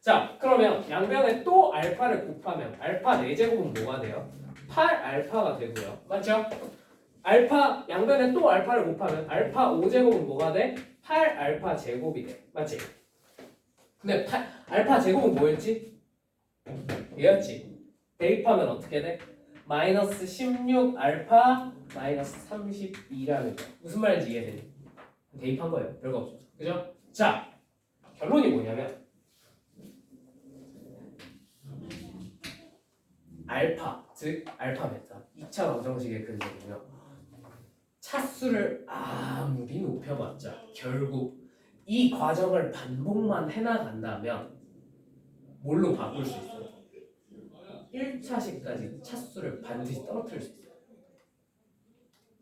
자, 그러면 양변에 또 알파를 곱하면 알파 4제곱은 뭐가 돼요? 8알파가 되고요. 맞죠? 알파 양변에 또 알파를 곱하면 알파 5제곱은 뭐가 돼? 8알파 제곱이 돼. 맞지? 근데 알파 제곱은 뭐였지? 얘였지. 대입하면 어떻게 돼? 마이너스 16 알파 마이너스 32라는 거. 무슨 말인지 이해되니? 대입한 거예요. 별거 없죠. 그죠? 자, 결론이 뭐냐면 알파, 즉 알파 베타 2차 방정식의 근거는요. 차수를 아무리 높여봤자 결국 이 과정을 반복만 해나간다면 뭘로 바꿀 수 있어요? 1차식까지 차수를 반드시 떨어뜨릴 수 있어요.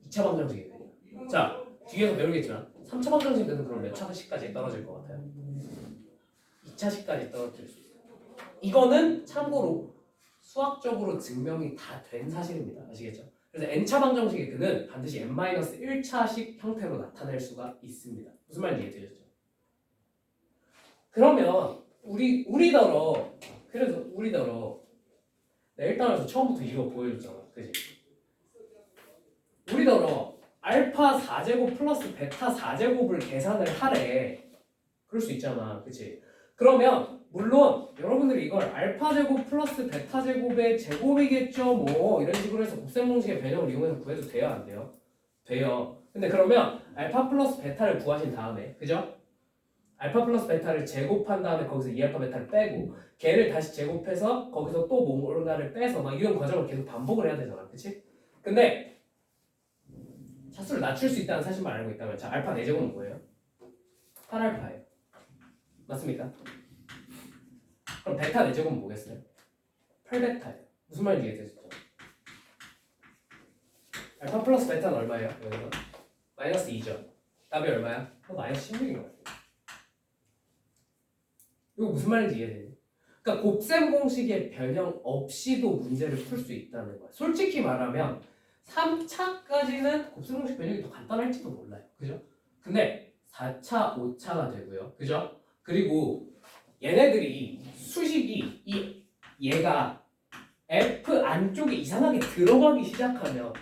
2차 방정식의 근거. 자, 뒤에서 배우겠지만 3차 방정식은 그럼 몇 차식까지 떨어질 것 같아요? 2차식까지 떨어뜨릴 수 있어요. 이거는 참고로 수학적으로 증명이 다 된 사실입니다. 아시겠죠? 그래서 n차 방정식의 근은 반드시 n-1차식 형태로 나타낼 수가 있습니다. 무슨 말인지 이해되셨죠? 그러면 우리더러 일단은 처음부터 이거 보여줬잖아. 그지? 우리더러 알파 4제곱 플러스 베타 4제곱을 계산을 하래. 그럴 수 있잖아. 그치? 그러면 물론 여러분들이 이걸 알파 제곱 플러스 베타 제곱의 제곱이겠죠 뭐 이런 식으로 해서 곱셈 공식의 변형을 이용해서 구해도 돼요 안 돼요? 돼요. 근데 그러면 알파 플러스 베타를 구하신 다음에 그죠? 알파 플러스 베타를 제곱한 다음에 거기서 2알파 베타를 빼고 걔를 다시 제곱해서 거기서 또 뭔가를 빼서 막 이런 과정을 계속 반복을 해야 되잖아. 그치? 근데 차수를 낮출 수 있다는 사실만 알고 있다면 자 알파 4제곱은 뭐예요? 8알파예요. 맞습니까? 그럼 베타 4제곱은 뭐겠어요? 8베타예요. 무슨 말인지 이해되셨죠? 알파 플러스 베타는 얼마예요? 여기서 마이너스 2죠. 답이 얼마야? 마이너스 16인 것 같아요. 이거 무슨 말인지 이해되니? 그러니까 곱셈 공식의 변형 없이도 문제를 풀 수 있다는 거야. 솔직히 말하면 3차까지는 곱셈 공식 변형이 더 간단할지도 몰라요. 그죠? 근데 4차, 5차가 되고요. 그죠? 그리고 얘네들이 수식이 얘가 F 안쪽에 이상하게 들어가기 시작하면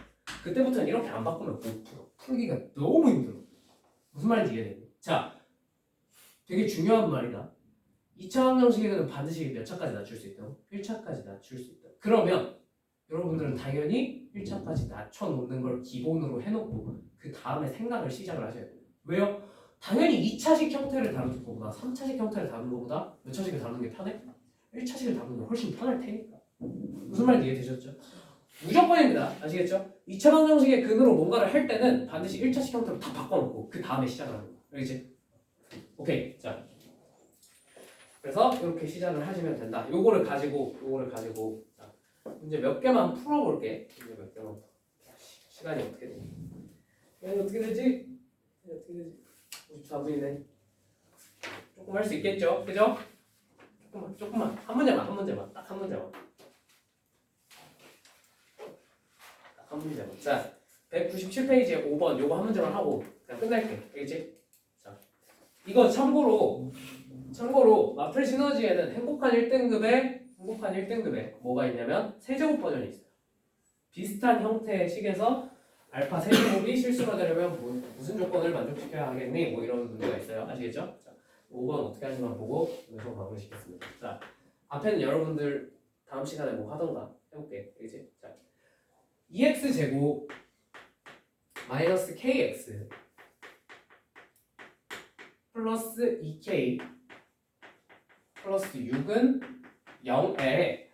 그때부터는 이렇게 안 바꾸면 못 풀어. 풀기가 너무 힘들어. 무슨 말인지 이해되니? 자, 되게 중요한 말이다. 2차 방정식에는 반드시 몇 차까지 낮출 수 있다고? 1차까지 낮출 수 있다. 그러면 여러분들은 당연히 1차까지 낮춰놓는 걸 기본으로 해놓고 그 다음에 생각을 시작을 하셔야 돼요. 왜요? 당연히 2차식 형태를 다루는 것보다 3차식 형태를 다루는 것보다 몇 차식을 다루는 게 편해? 1차식을 다루는 게 훨씬 편할 테니까. 무슨 말인지 이해되셨죠? 무조건입니다. 아시겠죠? 2차 방정식의 근으로 뭔가를 할 때는 반드시 1차식 형태로 다 바꿔놓고 그 다음에 시작을 하는 거예요. 알겠지? 오케이. 자, 그래서 이렇게 시작을 하시면 된다. 요거를 가지고 자, 문제 몇 개만 풀어볼게. 문제 몇 개만. 시간이 어떻게 되지? 시간이 어떻게 되지? 54분이네. 조금 할 수 있겠죠? 그죠? 조금만. 한 문제만. 딱 한 문제만. 딱 한 문제만. 자, 197페이지에 5번 요거 한 문제만 하고 그냥 끝낼게. 알겠지? 자, 이거 참고로 마플 시너지에는 행복한 1등급에 뭐가 있냐면 세제곱 버전이 있어요. 비슷한 형태의 식에서 알파 세제곱이 실수가 되려면 무슨 조건을 만족시켜야 하겠니? 뭐 이런 문제가 있어요. 아시겠죠? 자, 5번 어떻게 하시면 보고 연속 마무리시켰습니다. 자, 앞에는 여러분들 다음 시간에 뭐 하던가 해볼게. 알겠지? 자, 2x 제곱 마이너스 kx 플러스 2k 플러스 6은 0에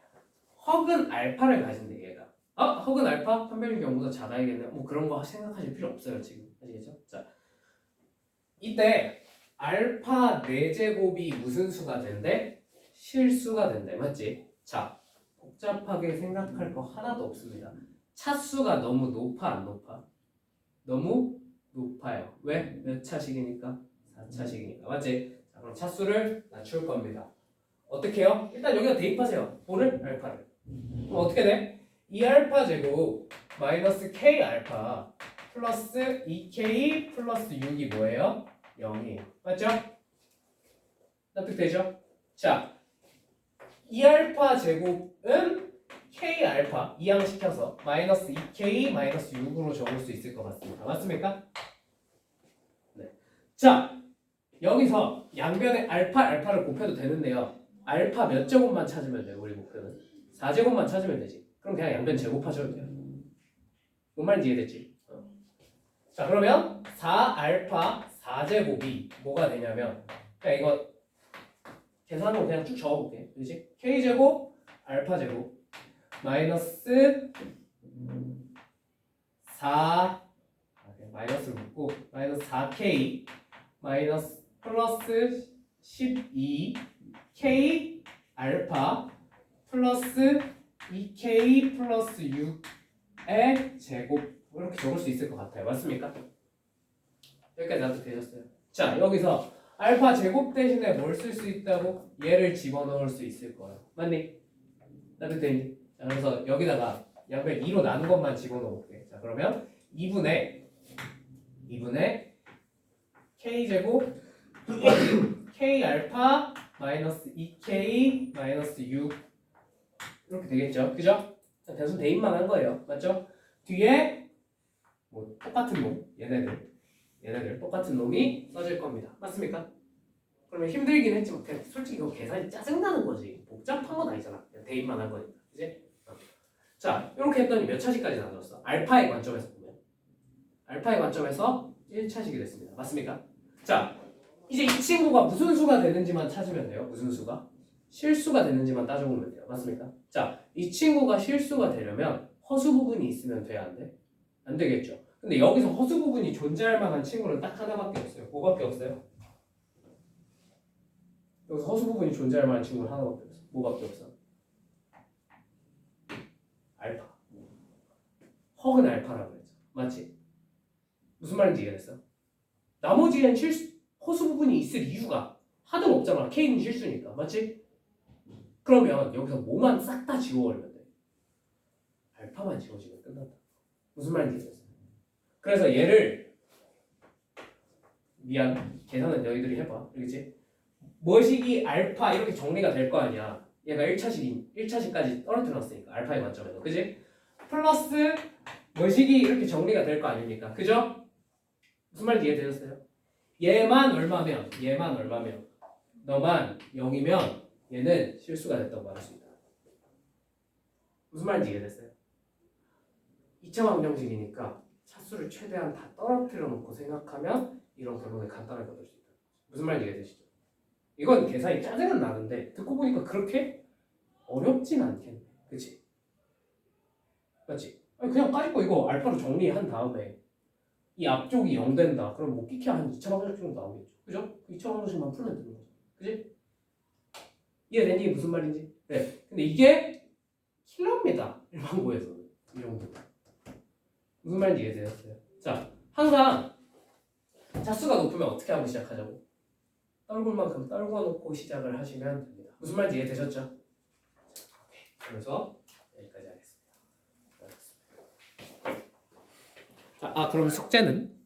허근 알파를 가진대 얘가. 허근 알파? 판별률 0보다 작아야겠네. 뭐 그런 거 생각하실 필요 없어요 지금. 아시겠죠? 자, 이때 알파 4제곱이 무슨 수가 된대? 실수가 된대. 맞지? 자, 복잡하게 생각할 거 하나도 없습니다. 차수가 너무 높아 안 높아? 너무 높아요. 왜? 몇 차식이니까? 4차식이니까. 맞지? 자, 그럼 차수를 낮출 겁니다. 어떻게 해요? 일단 여기다 대입하세요. 뭐를? 알파를. 그럼 어떻게 돼? 2알파 제곱 마이너스 k 알파 플러스 2k 플러스 6이 뭐예요? 0이에요. 맞죠? 납득되죠? 자, 2알파 제곱은 k 알파 이항시켜서 마이너스 2k 마이너스 6으로 적을 수 있을 것 같습니다. 맞습니까? 네. 자, 여기서 양변에 알파를 곱해도 되는데요. 알파 몇 제곱만 찾으면 돼요? 우리 목표는 4제곱만 찾으면 되지. 그럼 그냥 양변 제곱하셔도 돼요. 뭔 말인지 이해됐지? 자, 그러면 4알파 4제곱이 뭐가 되냐면 그냥 이거 계산으로 그냥 쭉 적어볼게. 그렇지? k제곱 알파제곱 마이너스 4 마이너스를 묶고 마이너스 4k 마이너스 플러스 12k 알파 플러스 2k 플러스 6의 제곱 이렇게 적을 수 있을 것 같아요. 맞습니까? 여기까지 나도 되셨어요. 자, 여기서 알파 제곱 대신에 뭘 쓸 수 있다고? 얘를 집어넣을 수 있을 거예요. 맞니? 나도 되니? 자, 그래서 여기다가 양변 2로 나눈 것만 집어넣어 볼게. 자, 그러면 2분의 k제곱 k 알파 마이너스 2k 마이너스 6 이렇게 되겠죠? 그죠? 단순 대입만 한 거예요. 맞죠? 뒤에 뭐 똑같은 놈 얘네들 똑같은 놈이 써질 겁니다. 맞습니까? 그러면 힘들긴 했지만 그냥 솔직히 이거 계산이 짜증나는 거지. 복잡한 건 아니잖아. 그냥 대입만 한 거니까. 그지? 자, 이렇게 했더니 몇 차식까지 나눠졌어? 알파의 관점에서 보면 알파의 관점에서 1차식이 됐습니다. 맞습니까? 자, 이제 이 친구가 무슨 수가 되는지만 찾으면 돼요. 무슨 수가? 실수가 되는지만 따져보면 돼요. 맞습니까? 자, 이 친구가 실수가 되려면 허수 부분이 있으면 돼야 안 돼? 안 되겠죠. 근데 여기서 허수 부분이 존재할 만한 친구는 딱 하나밖에 없어요. 뭐밖에 없어요? 여기서 허수 부분이 존재할 만한 친구는 하나밖에 없어. 뭐밖에 없어? 알파. 허근 알파라고 그랬죠. 맞지? 무슨 말인지 이해됐어? 나머지엔 허수 부분이 있을 이유가 하등 없잖아. K는 실수니까. 맞지? 그러면 여기서 뭐만 싹 다 지워버리면 돼. 알파만 지워지면 끝난다. 무슨 말인지 이해됐어? 그래서 얘를 미안. 계산은 너희들이 해봐. 알겠지? 뭐식이 알파 이렇게 정리가 될 거 아니야. 얘가 1차식까지 떨어뜨렸으니까 알파의 관점에서. 그지? 플러스 뭐식이 이렇게 정리가 될 거 아닙니까? 그죠? 무슨 말인지 이해되셨어요? 얘만 얼마면 너만 0이면 얘는 실수가 됐다고 말할 수 있다. 무슨 말인지 이해됐어요? 2차 방정식이니까 차수를 최대한 다 떨어뜨려 놓고 생각하면 이런 결론을 간단하게 얻을 수 있다. 무슨 말인지 이해되시죠? 이건 계산이 짜증은 나는데 듣고 보니까 그렇게 어렵진 않겠네. 그치? 맞지? 아니 그냥 까짓거 이거 알파로 정리한 다음에 이 앞쪽이 0 된다. 그럼 뭐 끼케 한 2차 방정식 정도 나오겠죠. 그죠? 2차 방정식만 풀면 되는 거죠. 그지? 이해되니? 무슨 말인지? 네. 근데 이게 킬러입니다. 일반고에서는. 이 정도. 무슨 말인지 이해되셨어요? 자, 항상 자수가 높으면 어떻게 하고 시작하자고? 떨굴 만큼 떨궈 놓고 시작을 하시면 됩니다. 무슨 말인지 이해되셨죠? 그래서 여기까지 하겠습니다. 자, 그럼 숙제는